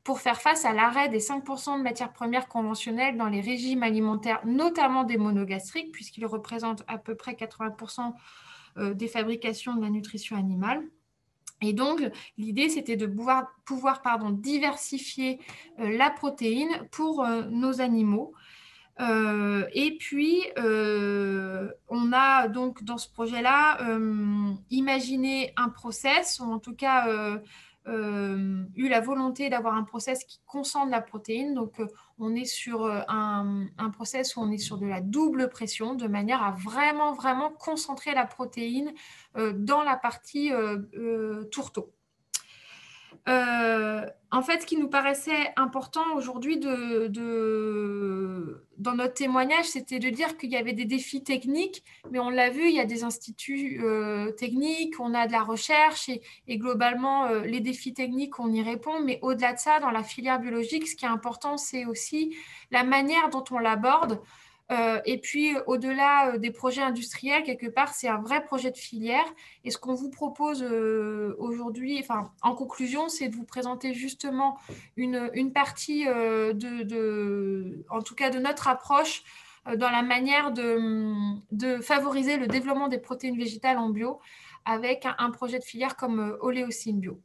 pour faire face à l'arrêt des 5% de matières premières conventionnelles dans les régimes alimentaires, notamment des monogastriques, puisqu'ils représentent à peu près 80% des fabrications de la nutrition animale. Et donc, l'idée, c'était de pouvoir diversifier la protéine pour nos animaux. Et puis, on a donc dans ce projet-là imaginé un process, ou en tout cas eu la volonté d'avoir un process qui concentre la protéine. Donc, on est sur un process où on est sur de la double pression, de manière à vraiment, vraiment concentrer la protéine dans la partie tourteau. En fait, ce qui nous paraissait important aujourd'hui dans notre témoignage, c'était de dire qu'il y avait des défis techniques, mais on l'a vu, il y a des instituts techniques, on a de la recherche et globalement, les défis techniques, on y répond. Mais au-delà de ça, dans la filière biologique, ce qui est important, c'est aussi la manière dont on l'aborde. Et puis, au-delà des projets industriels, quelque part, c'est un vrai projet de filière. Et ce qu'on vous propose aujourd'hui, en conclusion, c'est de vous présenter justement une partie en tout cas de notre approche dans la manière de favoriser le développement des protéines végétales en bio avec un projet de filière comme Oléocine Bio.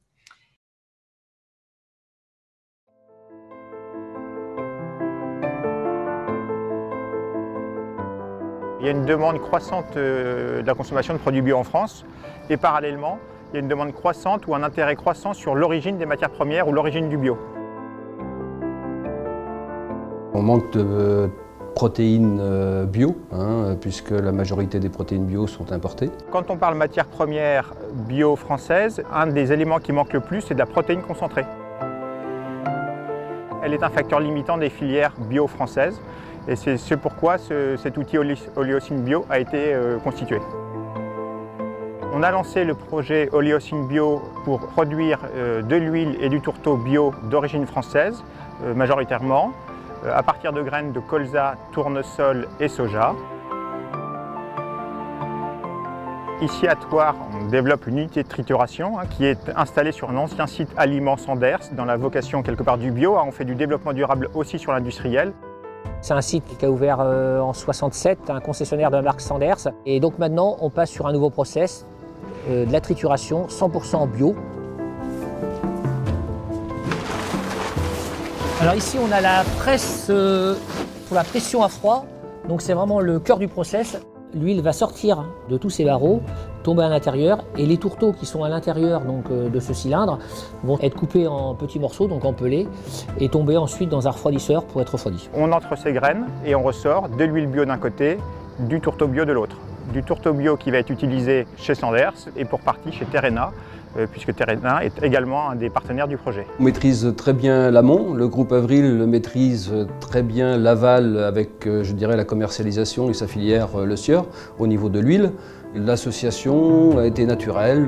Il y a une demande croissante de la consommation de produits bio en France et parallèlement, il y a une demande croissante ou un intérêt croissant sur l'origine des matières premières ou l'origine du bio. On manque de protéines bio, puisque la majorité des protéines bio sont importées. Quand on parle matières premières bio françaises, un des éléments qui manque le plus, c'est de la protéine concentrée. Elle est un facteur limitant des filières bio françaises. Et c'est ce pourquoi cet outil Oléocine Bio a été constitué. On a lancé le projet Oléocine Bio pour produire de l'huile et du tourteau bio d'origine française, majoritairement, à partir de graines de colza, tournesol et soja. Ici à Thouars, on développe une unité de trituration qui est installée sur un ancien site aliment Sanders, dans la vocation quelque part du bio. On fait du développement durable aussi sur l'industriel. C'est un site qui a ouvert en 67, un concessionnaire de la marque Sanders. Et donc maintenant, on passe sur un nouveau process, de la trituration 100% bio. Alors ici, on a la presse pour la pression à froid. Donc c'est vraiment le cœur du process. L'huile va sortir de tous ces barreaux, tomber à l'intérieur, et les tourteaux qui sont à l'intérieur de ce cylindre vont être coupés en petits morceaux, donc en pelés, et tomber ensuite dans un refroidisseur pour être refroidis. On entre ces graines et on ressort de l'huile bio d'un côté, du tourteau bio de l'autre. Du tourteau bio qui va être utilisé chez Sanders et pour partie chez Terrena, puisque Terrena est également un des partenaires du projet. On maîtrise très bien l'amont, le groupe Avril maîtrise très bien l'aval avec, je dirais, la commercialisation et sa filière Le Sieur au niveau de l'huile. L'association a été naturelle.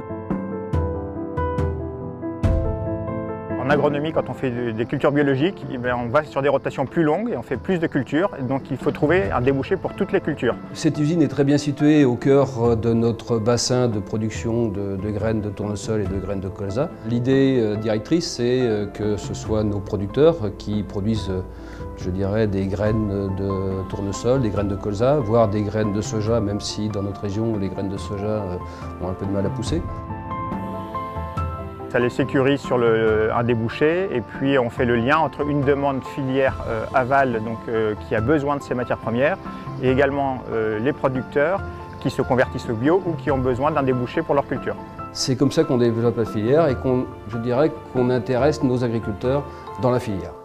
En agronomie, quand on fait des cultures biologiques, on va sur des rotations plus longues et on fait plus de cultures. Donc il faut trouver un débouché pour toutes les cultures. Cette usine est très bien située au cœur de notre bassin de production de graines de tournesol et de graines de colza. L'idée directrice, c'est que ce soit nos producteurs qui produisent, je dirais, des graines de tournesol, des graines de colza, voire des graines de soja, même si dans notre région, les graines de soja ont un peu de mal à pousser. Ça les sécurise sur un débouché et puis on fait le lien entre une demande filière aval qui a besoin de ces matières premières et également les producteurs qui se convertissent au bio ou qui ont besoin d'un débouché pour leur culture. C'est comme ça qu'on développe la filière et je dirais qu'on intéresse nos agriculteurs dans la filière.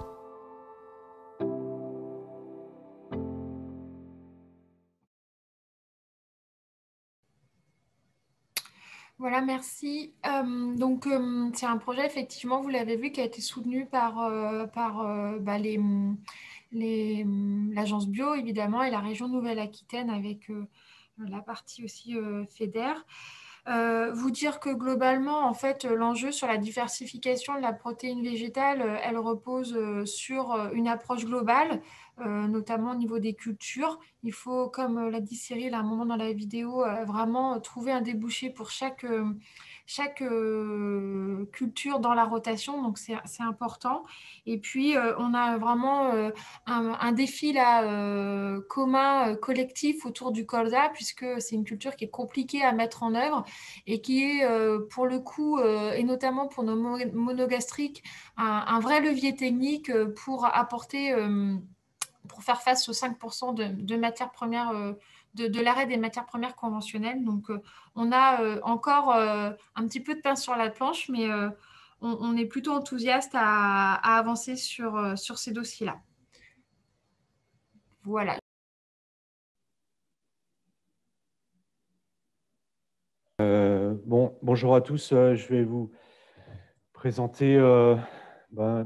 Voilà, merci. C'est un projet, effectivement, vous l'avez vu, qui a été soutenu par l'agence bio, évidemment, et la région Nouvelle-Aquitaine avec la partie aussi FEDER. Vous dire que globalement, en fait, l'enjeu sur la diversification de la protéine végétale, elle repose sur une approche globale, notamment au niveau des cultures. Il faut, comme l'a dit Cyril à un moment dans la vidéo, vraiment trouver un débouché pour chaque culture dans la rotation, donc c'est important. Et puis, on a vraiment un défi là, commun, collectif autour du colza, puisque c'est une culture qui est compliquée à mettre en œuvre et qui est, pour le coup, et notamment pour nos monogastriques, un vrai levier technique pour apporter, pour faire face aux 5% de matières premières, de l'arrêt des matières premières conventionnelles. Donc, on a encore un petit peu de pain sur la planche, mais on est plutôt enthousiaste à avancer sur ces dossiers-là. Voilà. Bonjour à tous. Je vais vous présenter la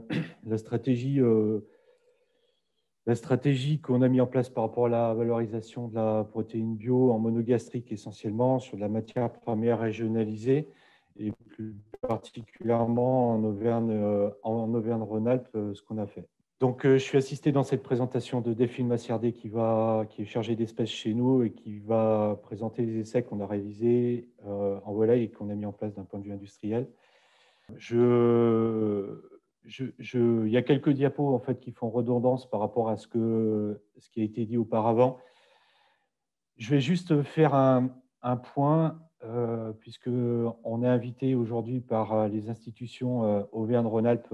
stratégie qu'on a mis en place par rapport à la valorisation de la protéine bio en monogastrique essentiellement sur de la matière première régionalisée et plus particulièrement en Auvergne-Rhône-Alpes, ce qu'on a fait. Donc, je suis assisté dans cette présentation de Delphine Massiardé qui est chargée d'espèces chez nous et qui va présenter les essais qu'on a réalisés en volaille et qu'on a mis en place d'un point de vue industriel. Il y a quelques diapos en fait, qui font redondance par rapport à ce qui a été dit auparavant. Je vais juste faire un point, puisqu'on est invité aujourd'hui par les institutions Auvergne-Rhône-Alpes,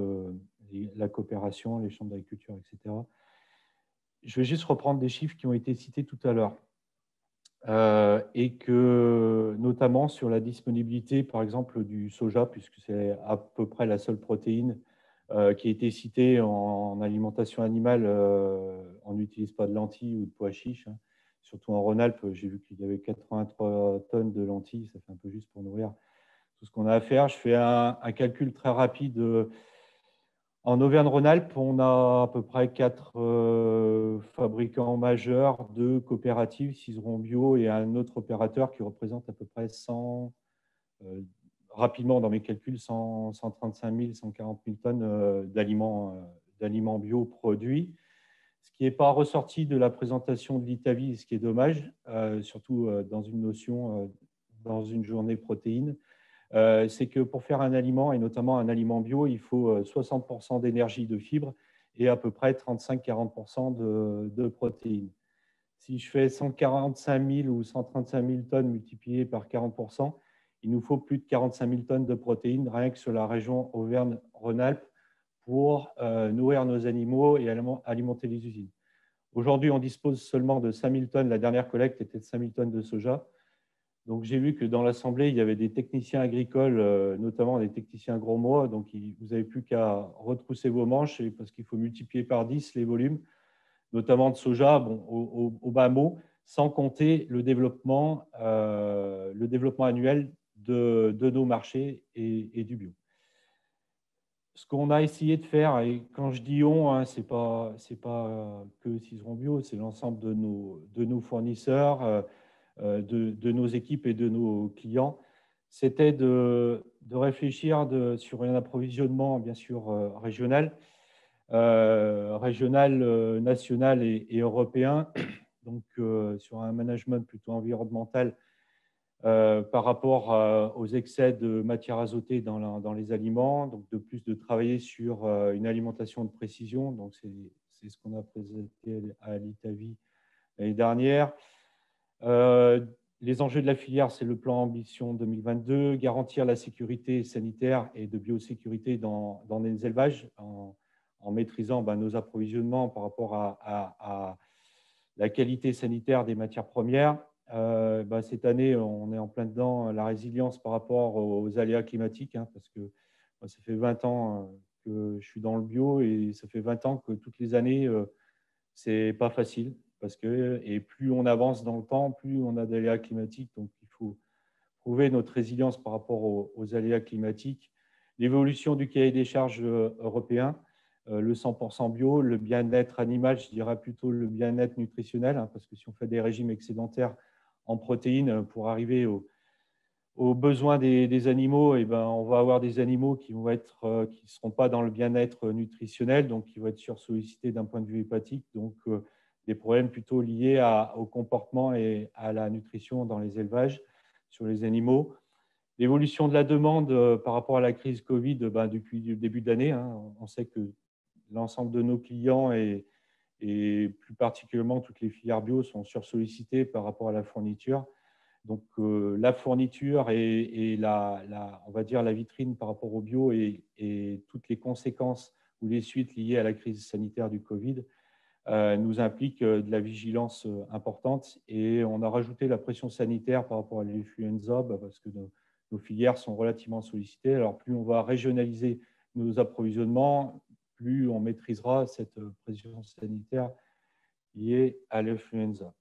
la coopération, les chambres d'agriculture, etc. Je vais juste reprendre des chiffres qui ont été cités tout à l'heure. Et que notamment sur la disponibilité, par exemple, du soja, puisque c'est à peu près la seule protéine qui a été citée en alimentation animale. On n'utilise pas de lentilles ou de pois chiches. Hein. Surtout en Rhône-Alpes, j'ai vu qu'il y avait 83 tonnes de lentilles. Ça fait un peu juste pour nourrir tout ce qu'on a à faire. Je fais un calcul très rapide. En Auvergne-Rhône-Alpes, on a à peu près 4 fabricants majeurs, 2 coopératives, Cizeron Bio et un autre opérateur qui représente à peu près 100, rapidement dans mes calculs, 135 000, 140 000 tonnes d'aliments bio produits. Ce qui n'est pas ressorti de la présentation de l'ITAVI, ce qui est dommage, surtout dans une notion, dans une journée protéine. C'est que pour faire un aliment, et notamment un aliment bio, il faut 60% d'énergie de fibres et à peu près 35-40% de protéines. Si je fais 145 000 ou 135 000 tonnes multipliées par 40%, il nous faut plus de 45 000 tonnes de protéines rien que sur la région Auvergne-Rhône-Alpes pour nourrir nos animaux et alimenter les usines. Aujourd'hui, on dispose seulement de 5 000 tonnes. La dernière collecte était de 5 000 tonnes de soja. Donc, j'ai vu que dans l'Assemblée, il y avait des techniciens agricoles, notamment des techniciens gros mois. Donc, vous n'avez plus qu'à retrousser vos manches parce qu'il faut multiplier par 10 les volumes, notamment de soja, au bas mot, sans compter le développement annuel de nos marchés et du bio. Ce qu'on a essayé de faire, et quand je dis on, hein, ce n'est pas que Cizeron Bio, c'est l'ensemble de nos fournisseurs, de nos équipes et de nos clients, c'était de réfléchir sur un approvisionnement, bien sûr, régional, national et européen, donc sur un management plutôt environnemental par rapport aux excès de matière azotée dans les aliments, donc de plus de travailler sur une alimentation de précision, donc c'est ce qu'on a présenté à l'ITAVI l'année dernière. Les enjeux de la filière, c'est le plan Ambition 2022, garantir la sécurité sanitaire et de biosécurité dans les élevages en maîtrisant nos approvisionnements par rapport à la qualité sanitaire des matières premières, Cette année, on est en plein dedans la résilience par rapport aux aléas climatiques, hein, parce que ça fait 20 ans que je suis dans le bio et ça fait 20 ans que toutes les années, c'est pas facile. Et plus on avance dans le temps, plus on a d'aléas climatiques. Donc, il faut prouver notre résilience par rapport aux aléas climatiques. L'évolution du cahier des charges européen, le 100% bio, le bien-être animal, je dirais plutôt le bien-être nutritionnel, hein, parce que si on fait des régimes excédentaires en protéines pour arriver aux besoins des animaux, on va avoir des animaux qui ne seront pas dans le bien-être nutritionnel, donc qui vont être sursollicités d'un point de vue hépatique, donc des problèmes plutôt liés au comportement et à la nutrition dans les élevages sur les animaux. L'évolution de la demande par rapport à la crise Covid depuis le début de l'année, hein, on sait que l'ensemble de nos clients et plus particulièrement toutes les filières bio sont sursollicitées par rapport à la fourniture. Donc, la fourniture et on va dire la vitrine par rapport au bio et toutes les conséquences ou les suites liées à la crise sanitaire du Covid nous impliquent de la vigilance importante. Et on a rajouté la pression sanitaire par rapport à l'influenza parce que nos filières sont relativement sollicitées. Alors, plus on va régionaliser nos approvisionnements, plus on maîtrisera cette pression sanitaire liée à l'influenza.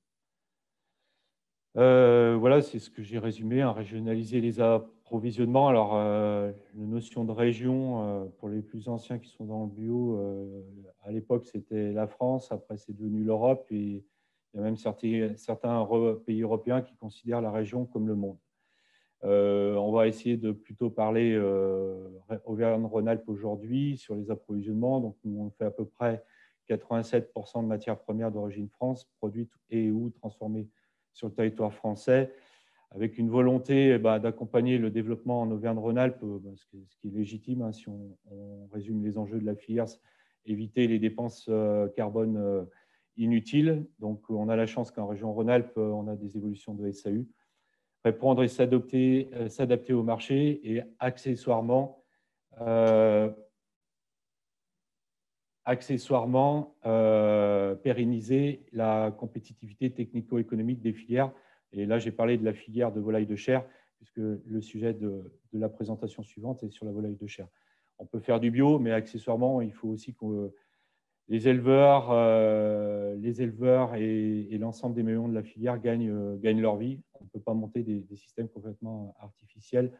Voilà, c'est ce que j'ai résumé, hein, régionaliser les approvisionnements. Alors, la notion de région, pour les plus anciens qui sont dans le bio, à l'époque, c'était la France, après, c'est devenu l'Europe, et il y a même certains pays européens qui considèrent la région comme le monde. On va essayer de plutôt parler Auvergne-Rhône-Alpes aujourd'hui sur les approvisionnements. Donc, nous, on fait à peu près 87% de matières premières d'origine France, produites et ou transformées sur le territoire français, avec une volonté d'accompagner le développement en Auvergne-Rhône-Alpes, ce qui est légitime, hein, si on résume les enjeux de la filière, éviter les dépenses carbone inutiles. Donc, on a la chance qu'en région Rhône-Alpes, on a des évolutions de SAU, répondre et s'adapter au marché et accessoirement pérenniser la compétitivité technico-économique des filières. Et là, j'ai parlé de la filière de volaille de chair, puisque le sujet de la présentation suivante est sur la volaille de chair. On peut faire du bio, mais accessoirement, il faut aussi que les éleveurs et l'ensemble des maillons de la filière gagnent leur vie. On ne peut pas monter des systèmes complètement artificiels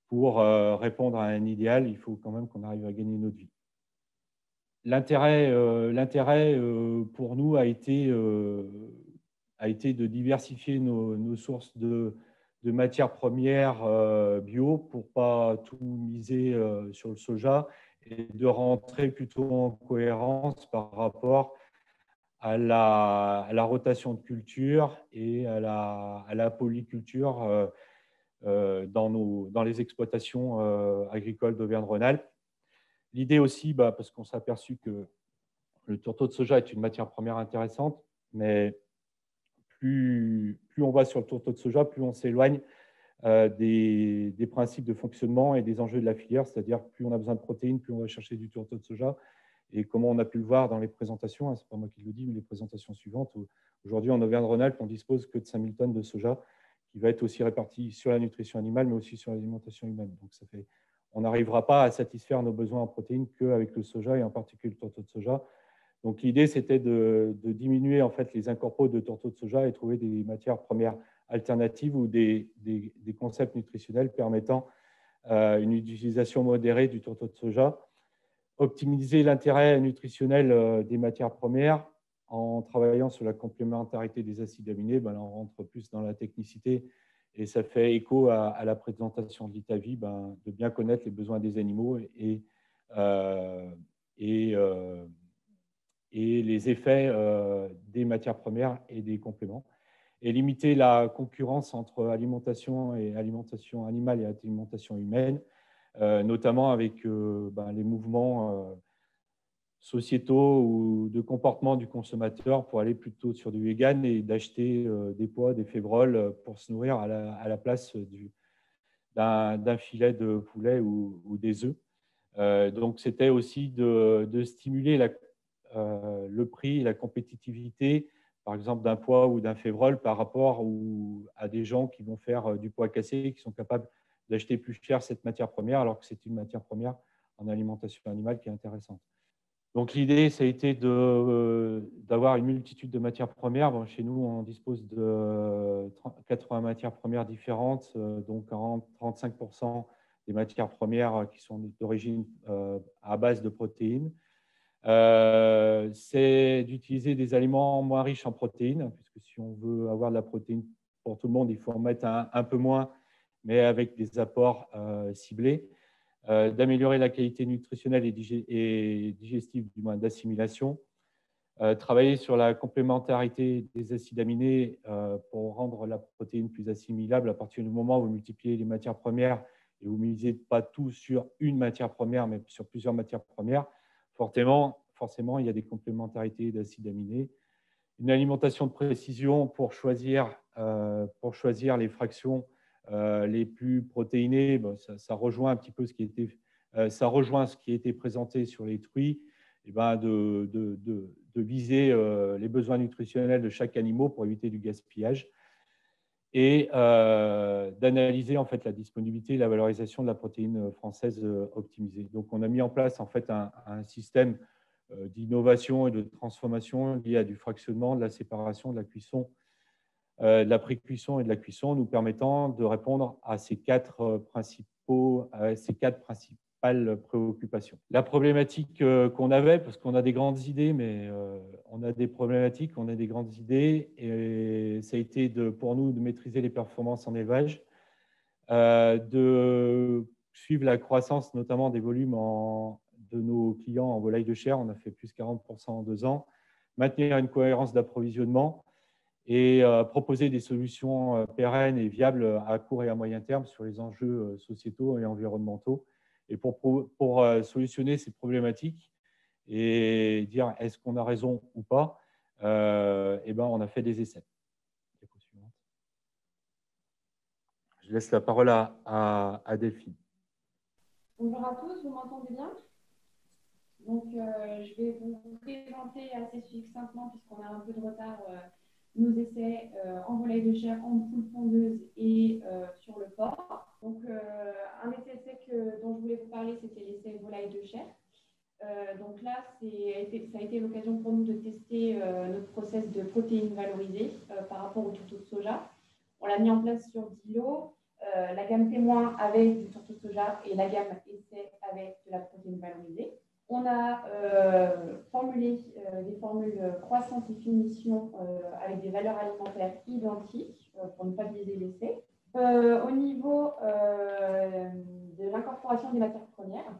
pour répondre à un idéal. Il faut quand même qu'on arrive à gagner notre vie. L'intérêt pour nous a été de diversifier nos sources de matières premières bio pour ne pas tout miser sur le soja et de rentrer plutôt en cohérence par rapport à la rotation de culture et à la polyculture dans les exploitations agricoles d'Auvergne-Rhône-Alpes. L'idée aussi, parce qu'on s'est aperçu que le tourteau de soja est une matière première intéressante, mais plus on va sur le tourteau de soja, plus on s'éloigne des principes de fonctionnement et des enjeux de la filière, c'est-à-dire plus on a besoin de protéines, plus on va chercher du tourteau de soja. Et comme on a pu le voir dans les présentations, hein, ce n'est pas moi qui le dis, mais les présentations suivantes, aujourd'hui en Auvergne-Rhône-Alpes, on dispose que de 5000 tonnes de soja qui va être aussi répartie sur la nutrition animale, mais aussi sur l'alimentation humaine. Donc on n'arrivera pas à satisfaire nos besoins en protéines qu'avec le soja et en particulier le tourteau de soja. Donc l'idée, c'était de diminuer en fait les incorpos de tourteau de soja et trouver des matières premières alternatives ou des concepts nutritionnels permettant une utilisation modérée du tourteau de soja, optimiser l'intérêt nutritionnel des matières premières en travaillant sur la complémentarité des acides aminés. Là, on rentre plus dans la technicité et ça fait écho à la présentation de l'ITAVI, de bien connaître les besoins des animaux et les effets des matières premières et des compléments, et limiter la concurrence entre alimentation animale et alimentation humaine, notamment avec les mouvements sociétaux ou de comportement du consommateur pour aller plutôt sur du vegan et d'acheter des pois, des févroles pour se nourrir à la place d'un filet de poulet ou des œufs. Donc, c'était aussi de stimuler le prix et la compétitivité par exemple, d'un pois ou d'un févrole par rapport à des gens qui vont faire du pois cassé, qui sont capables d'acheter plus cher cette matière première, alors que c'est une matière première en alimentation animale qui est intéressante. Donc l'idée, ça a été d'avoir une multitude de matières premières. Bon, chez nous, on dispose de 80 matières premières différentes, donc 35% des matières premières qui sont d'origine à base de protéines. C'est d'utiliser des aliments moins riches en protéines, puisque si on veut avoir de la protéine pour tout le monde, il faut en mettre un peu moins, mais avec des apports ciblés. D'améliorer la qualité nutritionnelle et digestive, du moins d'assimilation. Travailler sur la complémentarité des acides aminés pour rendre la protéine plus assimilable. À partir du moment où vous multipliez les matières premières et vous ne misez pas tout sur une matière première, mais sur plusieurs matières premières, forcément il y a des complémentarités d'acides aminés. Une alimentation de précision pour choisir les fractions les plus protéinées. Bon, ça rejoint un petit peu ce qui était présenté sur les truies, et ben de viser les besoins nutritionnels de chaque animal pour éviter du gaspillage, et d'analyser en fait la disponibilité et la valorisation de la protéine française optimisée. Donc on a mis en place en fait un système d'innovation et de transformation lié à du fractionnement, de la séparation, de la cuisson, de la pré-cuisson et de la cuisson, nous permettant de répondre à ces quatre principales préoccupations. La problématique qu'on avait, parce qu'on a des grandes idées, mais on a des problématiques, on a des grandes idées, et ça a été pour nous de maîtriser les performances en élevage, de suivre la croissance notamment des volumes de nos clients en volaille de chair. On a fait plus 40% en 2 ans, maintenir une cohérence d'approvisionnement, et proposer des solutions pérennes et viables à court et à moyen terme sur les enjeux sociétaux et environnementaux. Et pour solutionner ces problématiques et dire est-ce qu'on a raison ou pas, eh ben, on a fait des essais. Je laisse la parole à Delphine. Bonjour à tous, vous m'entendez bien? Donc, je vais vous présenter assez succinctement, puisqu'on a un peu de retard, nos essais en volaille de chair, en poule pondeuse et sur le porc. Donc, un des essais dont je voulais vous parler, c'était l'essai volaille de chair. Donc là, ça a été l'occasion pour nous de tester notre process de protéines valorisées par rapport au tourteau de soja. On l'a mis en place sur 10 lots. La gamme témoin avec du tourteau de soja et la gamme essai avec de la protéine valorisée. On a formulé des formules croissance et finition avec des valeurs alimentaires identiques pour ne pas biaiser l'essai. Au niveau de l'incorporation des matières premières,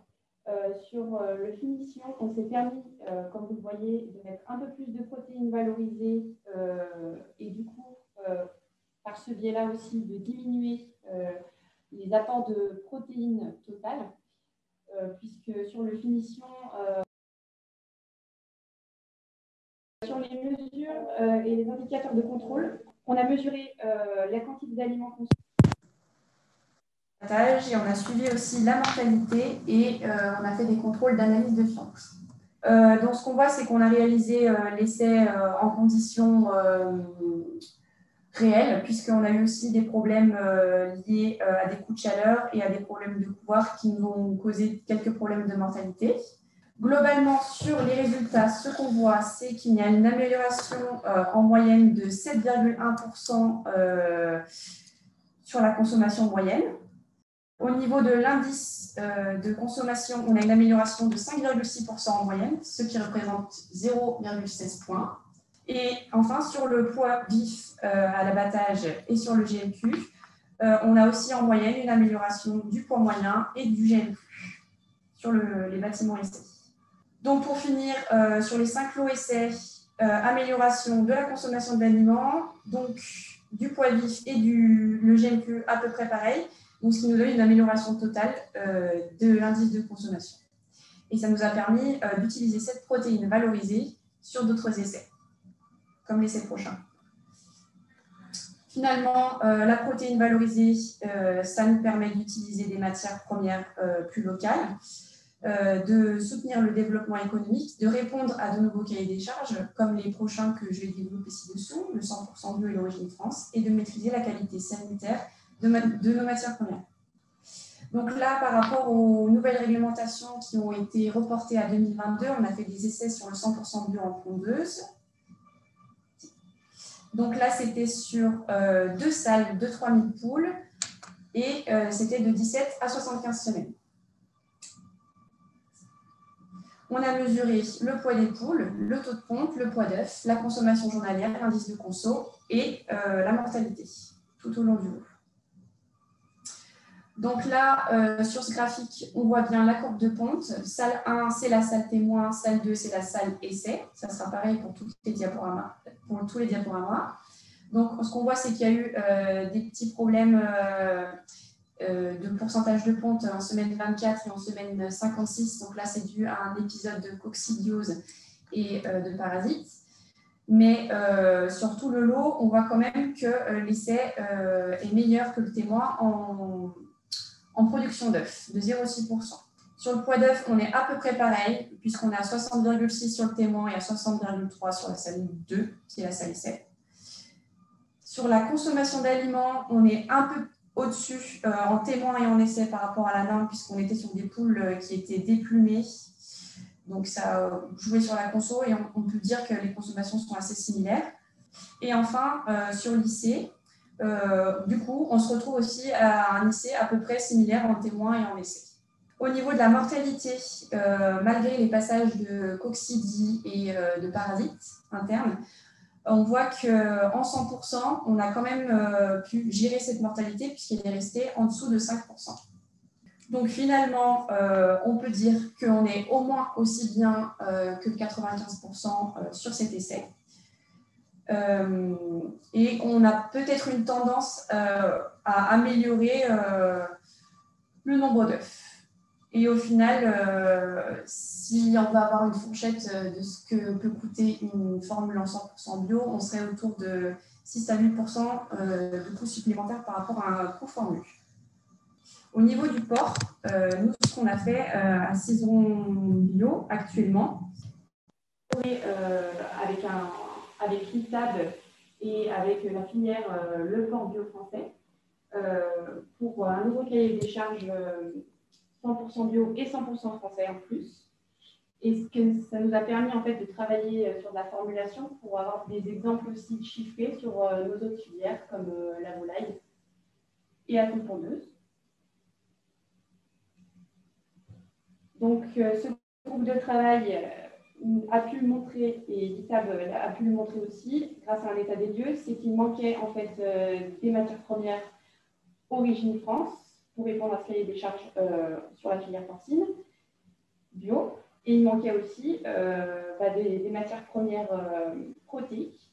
sur le finition, on s'est permis, comme vous le voyez, de mettre un peu plus de protéines valorisées et du coup, par ce biais-là aussi, de diminuer les apports de protéines totales. Puisque sur le finition, sur les mesures et les indicateurs de contrôle, on a mesuré la quantité d'aliments consommés et on a suivi aussi la mortalité et on a fait des contrôles d'analyse de science. Donc ce qu'on voit, c'est qu'on a réalisé l'essai en conditions réelles, puisqu'on a eu aussi des problèmes liés à des coups de chaleur et à des problèmes de couvoir qui nous ont causé quelques problèmes de mortalité. Globalement, sur les résultats, ce qu'on voit, c'est qu'il y a une amélioration en moyenne de 7,1% sur la consommation moyenne. Au niveau de l'indice de consommation, on a une amélioration de 5,6% en moyenne, ce qui représente 0,16 points. Et enfin, sur le poids vif à l'abattage et sur le GNQ, on a aussi en moyenne une amélioration du poids moyen et du GNQ sur les bâtiments essais. Donc, pour finir, sur les 5 lots essais, amélioration de la consommation d'aliments, donc du poids vif et le GNQ à peu près pareil, donc ce qui nous donne une amélioration totale de l'indice de consommation. Et ça nous a permis d'utiliser cette protéine valorisée sur d'autres essais, comme l'essai prochain. Finalement, la protéine valorisée, ça nous permet d'utiliser des matières premières plus locales. de soutenir le développement économique, de répondre à de nouveaux cahiers des charges, comme les prochains que je vais développer ci-dessous, le 100% bio et l'origine France, et de maîtriser la qualité sanitaire de nos matières premières. Donc là, par rapport aux nouvelles réglementations qui ont été reportées à 2022, on a fait des essais sur le 100% bio en pondeuse. Donc là, c'était sur 2 salles de 3000 poules et c'était de 17 à 75 semaines. On a mesuré le poids des poules, le taux de ponte, le poids d'œuf, la consommation journalière, l'indice de conso et la mortalité tout au long du lot. Donc là, sur ce graphique, on voit bien la courbe de ponte. Salle 1, c'est la salle témoin. Salle 2, c'est la salle essai. Ça sera pareil pour tous les diaporamas. Donc, ce qu'on voit, c'est qu'il y a eu des petits problèmes de pourcentage de ponte en semaine 24 et en semaine 56. Donc là, c'est dû à un épisode de coccidiose et de parasites. Mais sur tout le lot, on voit quand même que l'essai est meilleur que le témoin en production d'œufs, de 0,6%. Sur le poids d'œuf, on est à peu près pareil, puisqu'on est à 60,6 sur le témoin et à 60,3 sur la salle 2, qui est la salle essai. Sur la consommation d'aliments, on est un peu au-dessus en témoin et en essai par rapport à la norme, puisqu'on était sur des poules qui étaient déplumées. Donc, ça jouait sur la conso et on peut dire que les consommations sont assez similaires. Et enfin, sur l'IC, du coup, on se retrouve aussi à un IC à peu près similaire en témoin et en essai. Au niveau de la mortalité, malgré les passages de coccidie et de parasites internes, on voit qu'en 100%, on a quand même pu gérer cette mortalité puisqu'elle est restée en dessous de 5%. Donc finalement, on peut dire qu'on est au moins aussi bien que 95% sur cet essai. Et on a peut-être une tendance à améliorer le nombre d'œufs. Et au final, si on va avoir une fourchette de ce que peut coûter une formule en 100% bio, on serait autour de 6 à 8% de coûts supplémentaires par rapport à un coût formule. Au niveau du porc, nous, ce qu'on a fait à Cizeron Bio actuellement, avec l'ITAB et avec la filière Le Porc Bio Français, pour un nouveau cahier des charges 100% bio et 100% français en plus. Et ce que ça nous a permis en fait de travailler sur de la formulation pour avoir des exemples aussi chiffrés sur nos autres filières comme la volaille et la poule pondeuse. Donc, ce groupe de travail a pu le montrer, et l'ITAB a pu le montrer aussi, grâce à un état des lieux, c'est qu'il manquait en fait des matières premières origine France pour répondre à ce cahier des charges sur la filière porcine bio. Et il manquait aussi des matières premières protéiques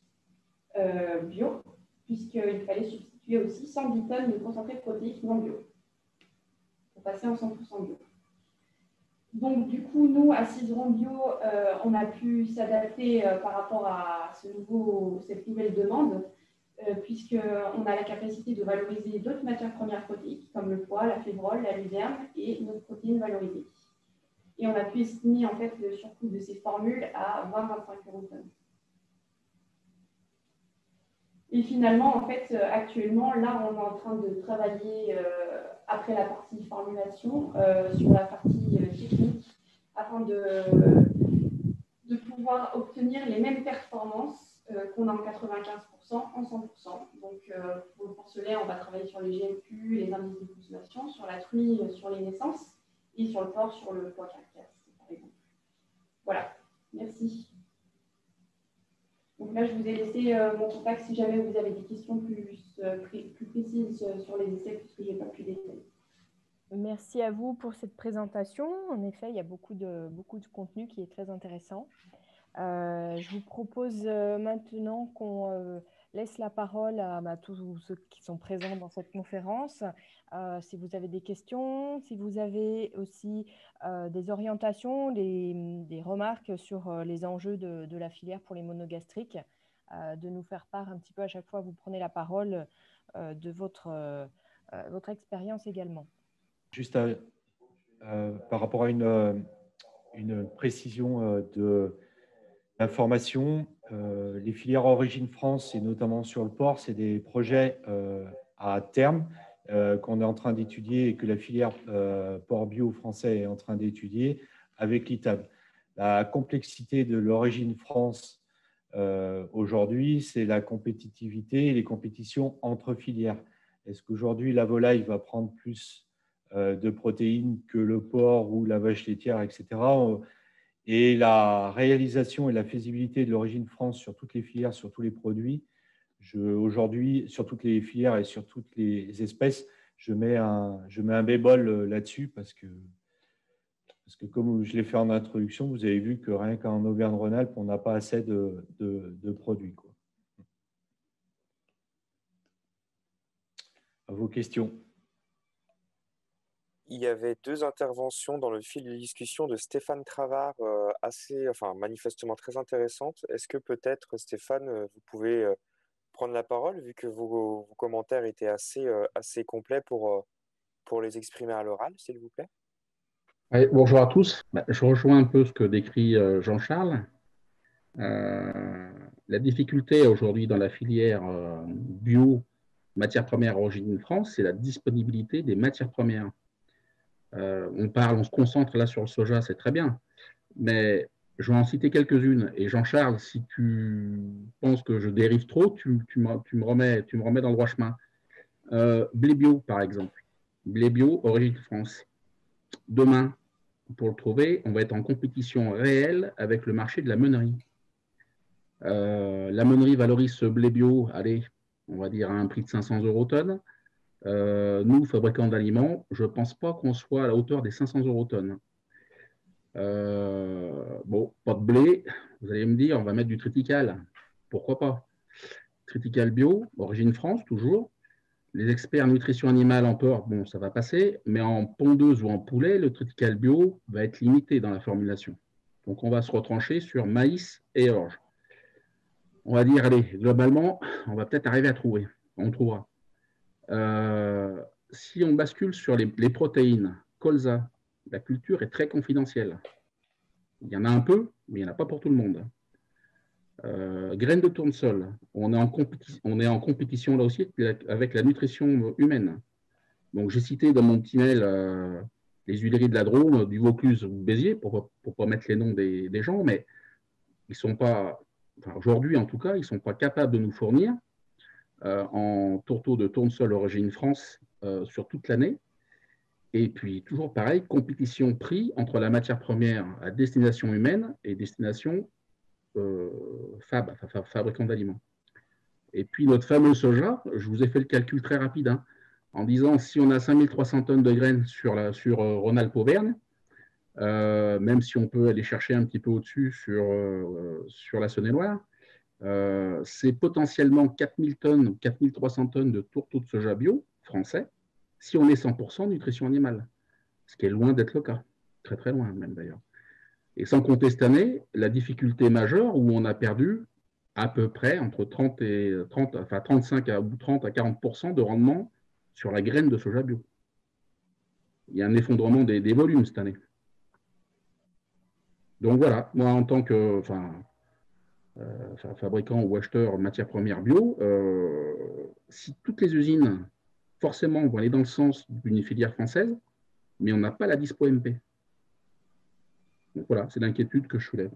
bio, puisqu'il fallait substituer aussi 110 tonnes de concentré protéique non bio pour passer en 100% bio. Donc, du coup, nous, à Cizeron Bio, on a pu s'adapter par rapport à cette nouvelle demande, puisqu'on a la capacité de valoriser d'autres matières premières protéiques, comme le pois, la févrole, la luzerne et nos protéines valorisées. Et on a pu estimer en fait, le surcoût de ces formules à 20-25 € tonne. Et finalement, en fait, actuellement, là, on est en train de travailler, après la partie formulation, sur la partie technique, afin de pouvoir obtenir les mêmes performances qu'on a en 95% en 100%. Donc, pour le porcelet, on va travailler sur les GMQ, les indices de consommation, sur la truie, sur les naissances, et sur le porc, sur le poids carcasse, par exemple. Voilà, merci. Donc là, je vous ai laissé mon contact si jamais vous avez des questions plus précises sur les essais, puisque je n'ai pas pu détailler. Merci à vous pour cette présentation. En effet, il y a beaucoup de contenu qui est très intéressant. Je vous propose maintenant qu'on laisse la parole à tous ceux qui sont présents dans cette conférence. Si vous avez des questions, si vous avez aussi des orientations, des remarques sur les enjeux de la filière pour les monogastriques, de nous faire part un petit peu à chaque fois que vous prenez la parole de votre expérience également. Juste par rapport à une précision d'information. Les filières Origine France, et notamment sur le porc, c'est des projets à terme qu'on est en train d'étudier et que la filière porc bio français est en train d'étudier avec l'ITAB. La complexité de l'Origine France aujourd'hui, c'est la compétitivité et les compétitions entre filières. Est-ce qu'aujourd'hui, la volaille va prendre plus de protéines que le porc ou la vache laitière, etc. Et la réalisation et la faisabilité de l'Origine France sur toutes les filières, sur tous les produits, aujourd'hui, sur toutes les filières et sur toutes les espèces, je mets un bémol là-dessus parce que comme je l'ai fait en introduction, vous avez vu que rien qu'en Auvergne-Rhône-Alpes, on n'a pas assez de produits, quoi. À vos questions. Il y avait deux interventions dans le fil de discussion de Stéphane Travard, manifestement très intéressantes. Est-ce que peut-être, Stéphane, vous pouvez prendre la parole, vu que vos commentaires étaient assez complets pour les exprimer à l'oral, s'il vous plaît? Oui, bonjour à tous. Je rejoins un peu ce que décrit Jean-Charles. La difficulté aujourd'hui dans la filière bio, matières premières Origine France, c'est la disponibilité des matières premières. On se concentre là sur le soja, c'est très bien, mais je vais en citer quelques-unes. Et Jean-Charles, si tu penses que je dérive trop, tu me remets dans le droit chemin. Blé bio, par exemple. Blé bio, Origine France. Demain, pour le trouver, on va être en compétition réelle avec le marché de la meunerie. La meunerie valorise ce blé bio, allez, on va dire à un prix de 500 € tonne. Nous, fabricants d'aliments, je ne pense pas qu'on soit à la hauteur des 500 € tonne. Bon, pas de blé, vous allez me dire, on va mettre du triticale. Pourquoi pas? Triticale bio, Origine France, toujours. Les experts nutrition animale en porc, bon, ça va passer, mais en pondeuse ou en poulet, le triticale bio va être limité dans la formulation. Donc, on va se retrancher sur maïs et orge. On va dire, allez, globalement, on va peut-être arriver à trouver. On trouvera. Si on bascule sur les protéines, colza, la culture est très confidentielle. Il y en a un peu, mais il n'y en a pas pour tout le monde. Graines de tournesol, on est en compétition là aussi avec la nutrition humaine. Donc j'ai cité dans mon petit mail les huileries de la Drôme, du Vaucluse ou Béziers, pour ne pas mettre les noms des gens, mais ils sont pas, aujourd'hui en tout cas, ils ne sont pas capables de nous fournir en tourteaux de tournesol Origine France sur toute l'année. Et puis, toujours pareil, compétition prix entre la matière première à destination humaine et destination fabricant d'aliments. Et puis, notre fameux soja, je vous ai fait le calcul très rapide, hein, en disant si on a 5300 tonnes de graines sur Rhône-Alpes-Auvergne, même si on peut aller chercher un petit peu au-dessus sur la Saône-et-Loire, c'est potentiellement 4000 tonnes, 4300 tonnes de tourteaux de soja bio français, si on est 100% nutrition animale, ce qui est loin d'être le cas, très très loin même d'ailleurs. Et sans compter cette année, la difficulté majeure où on a perdu à peu près entre 35 à 40% de rendement sur la graine de soja bio. Il y a un effondrement des volumes cette année. Donc voilà, moi en tant que fabricant ou acheteur matières premières bio, si toutes les usines forcément vont aller dans le sens d'une filière française, mais on n'a pas la dispo MP. Donc voilà, c'est l'inquiétude que je soulève.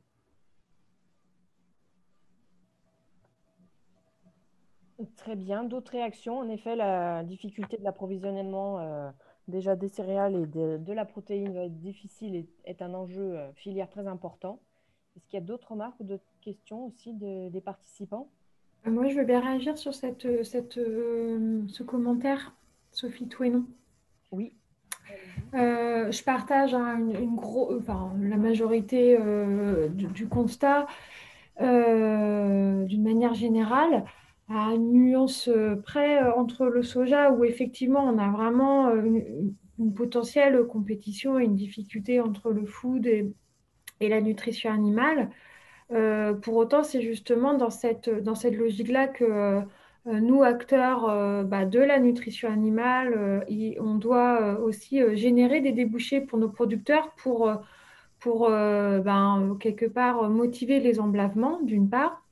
Très bien. D'autres réactions? En effet, la difficulté de l'approvisionnement déjà des céréales et de la protéine va être difficile et est un enjeu filière très important. Est-ce qu'il y a d'autres remarques ou d'autres questions aussi des participants? Moi, je veux bien réagir sur ce commentaire, Sophie Touénon. Oui. Je partage la majorité du constat d'une manière générale, à une nuance près entre le soja où effectivement on a vraiment une potentielle compétition et une difficulté entre le food et la nutrition animale. Pour autant, c'est justement dans cette logique-là que nous, acteurs de la nutrition animale, on doit aussi générer des débouchés pour nos producteurs pour quelque part motiver les emblavements, d'une part.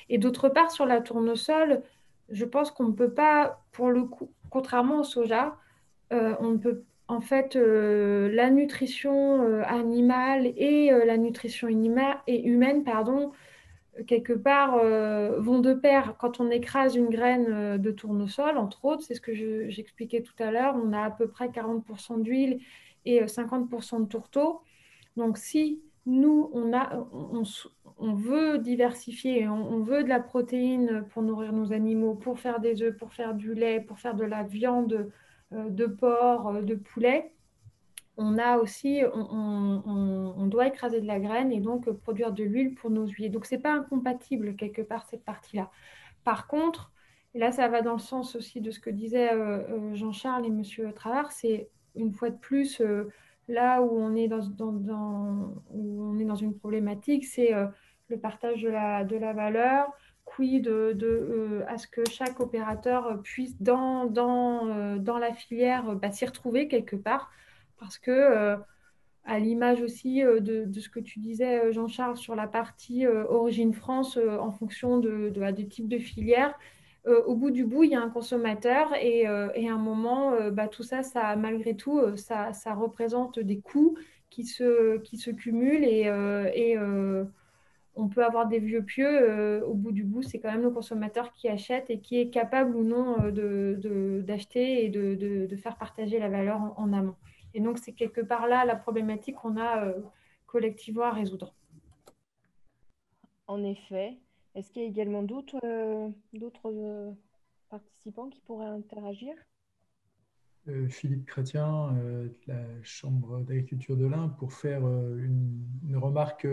Et d'autre part, sur la tournesol, je pense qu'on ne peut pas, pour le coup, contrairement au soja, on ne peut, en fait, la nutrition animale et la nutrition humaine, pardon, quelque part, vont de pair. Quand on écrase une graine de tournesol, entre autres, c'est ce que j'expliquais tout à l'heure, on a à peu près 40% d'huile et 50% de tourteau. Donc, si nous, on veut diversifier, on veut de la protéine pour nourrir nos animaux, pour faire des œufs, pour faire du lait, pour faire de la viande de porc, de poulet, on a aussi, on doit écraser de la graine et donc produire de l'huile pour nos huiles. Donc, ce n'est pas incompatible quelque part cette partie-là. Par contre, et là, ça va dans le sens aussi de ce que disaient Jean-Charles et Monsieur Travers, c'est une fois de plus là où on est où on est dans une problématique, c'est le partage de la valeur, quid à ce que chaque opérateur puisse dans la filière s'y retrouver quelque part, parce que à l'image aussi de ce que tu disais, Jean-Charles, sur la partie Origine France, en fonction des types de filières, au bout du bout, il y a un consommateur et à un moment, tout ça, malgré tout, ça représente des coûts qui se cumulent et on peut avoir des vieux pieux. Au bout du bout, c'est quand même le consommateur qui achète et qui est capable ou non d'acheter et de faire partager la valeur en amont. Et donc, c'est quelque part là la problématique qu'on a collectivement à résoudre. En effet. Est-ce qu'il y a également d'autres participants qui pourraient interagir? Philippe Chrétien, de la Chambre d'agriculture de l'Ain, pour faire une remarque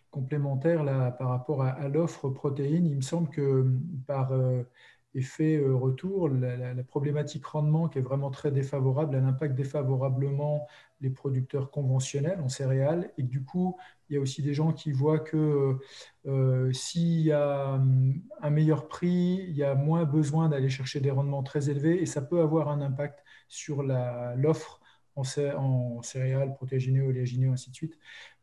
complémentaire là, par rapport à l'offre protéines. Il me semble que par effet retour, la problématique rendement qui est vraiment très défavorable, elle impacte défavorablement les producteurs conventionnels en céréales, et que du coup, il y a aussi des gens qui voient que s'il y a un meilleur prix, il y a moins besoin d'aller chercher des rendements très élevés, et ça peut avoir un impact sur l'offre en céréales, protéagineux, oléagineux, ainsi de suite,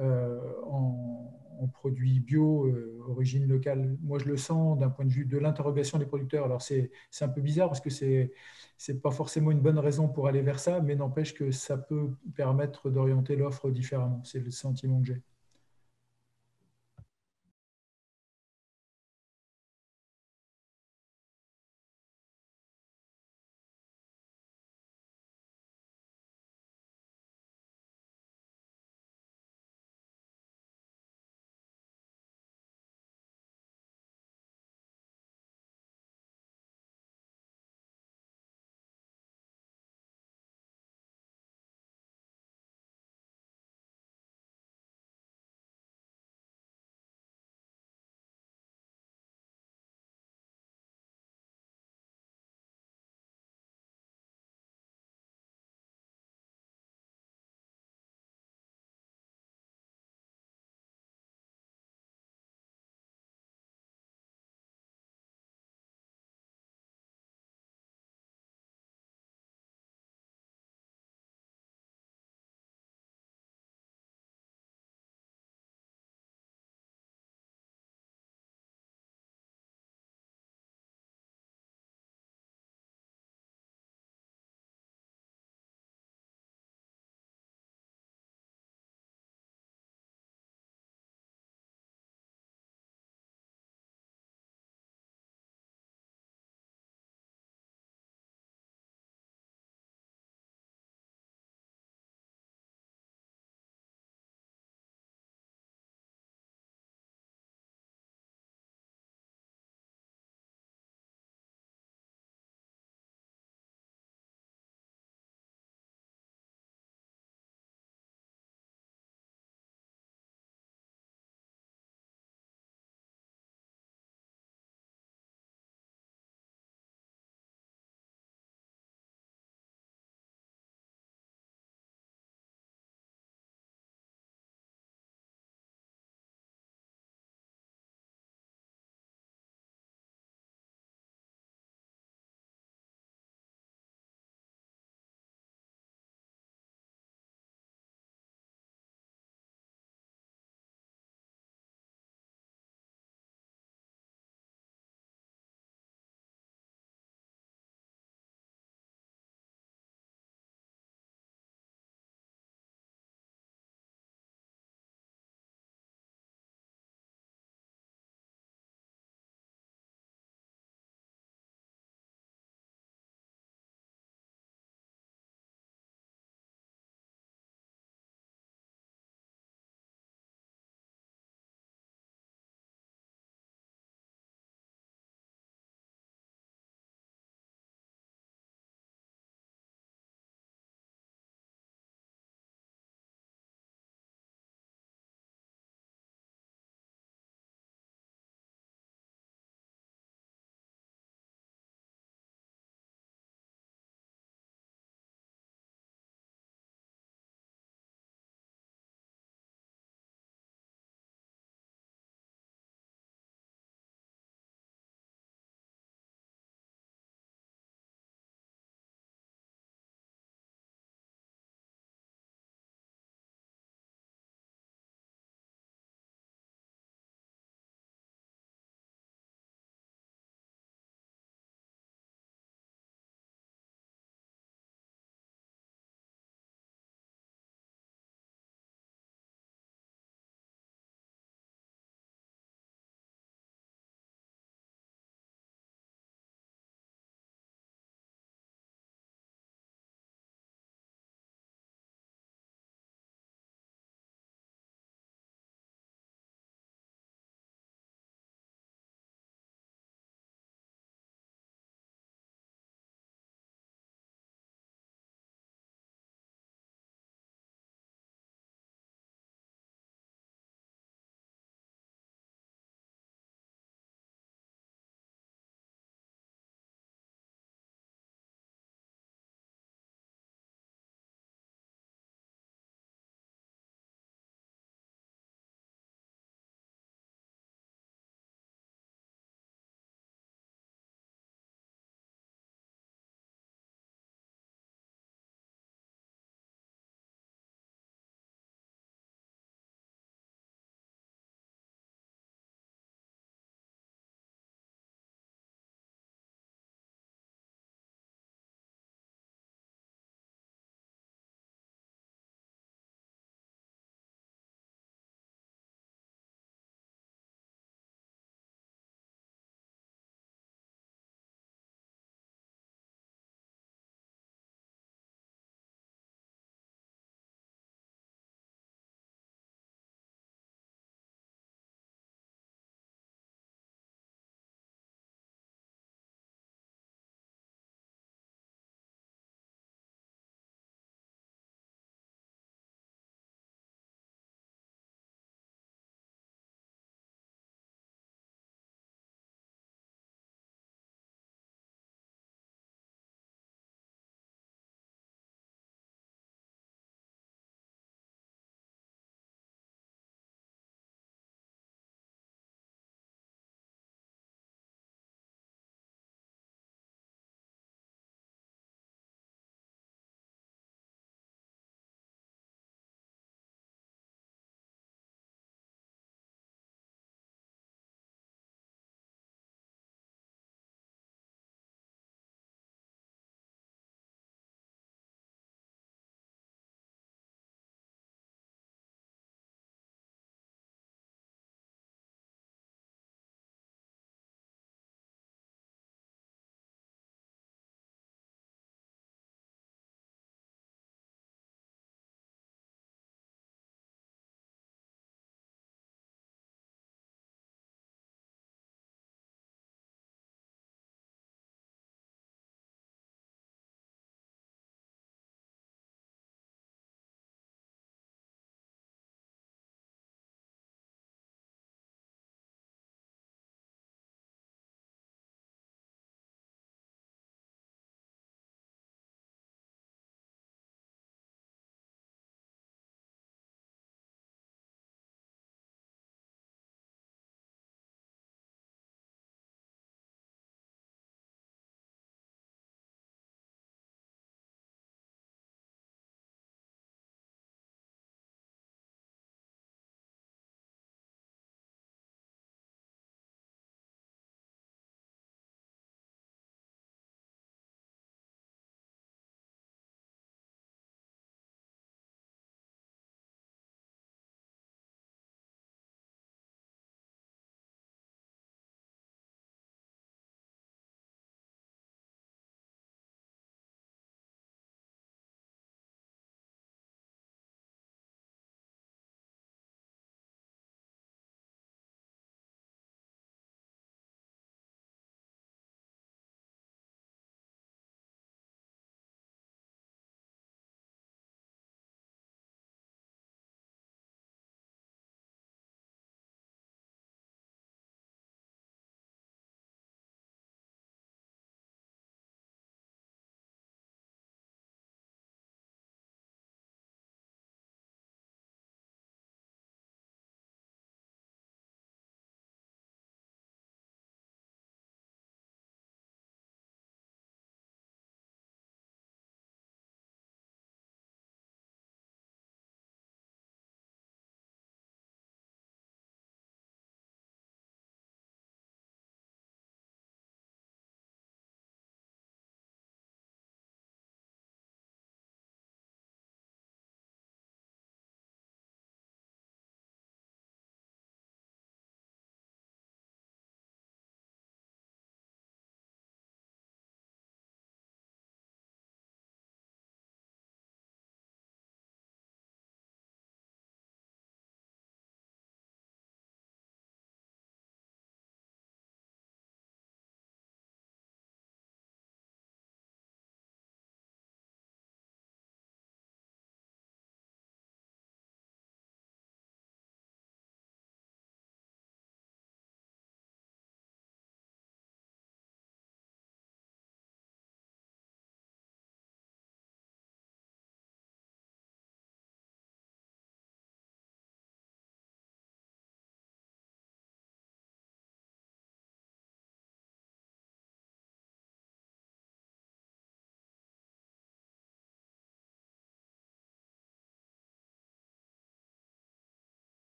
en produits bio, origine locale. Moi, je le sens d'un point de vue de l'interrogation des producteurs. Alors, c'est un peu bizarre parce que c'est pas forcément une bonne raison pour aller vers ça, mais n'empêche que ça peut permettre d'orienter l'offre différemment. C'est le sentiment que j'ai.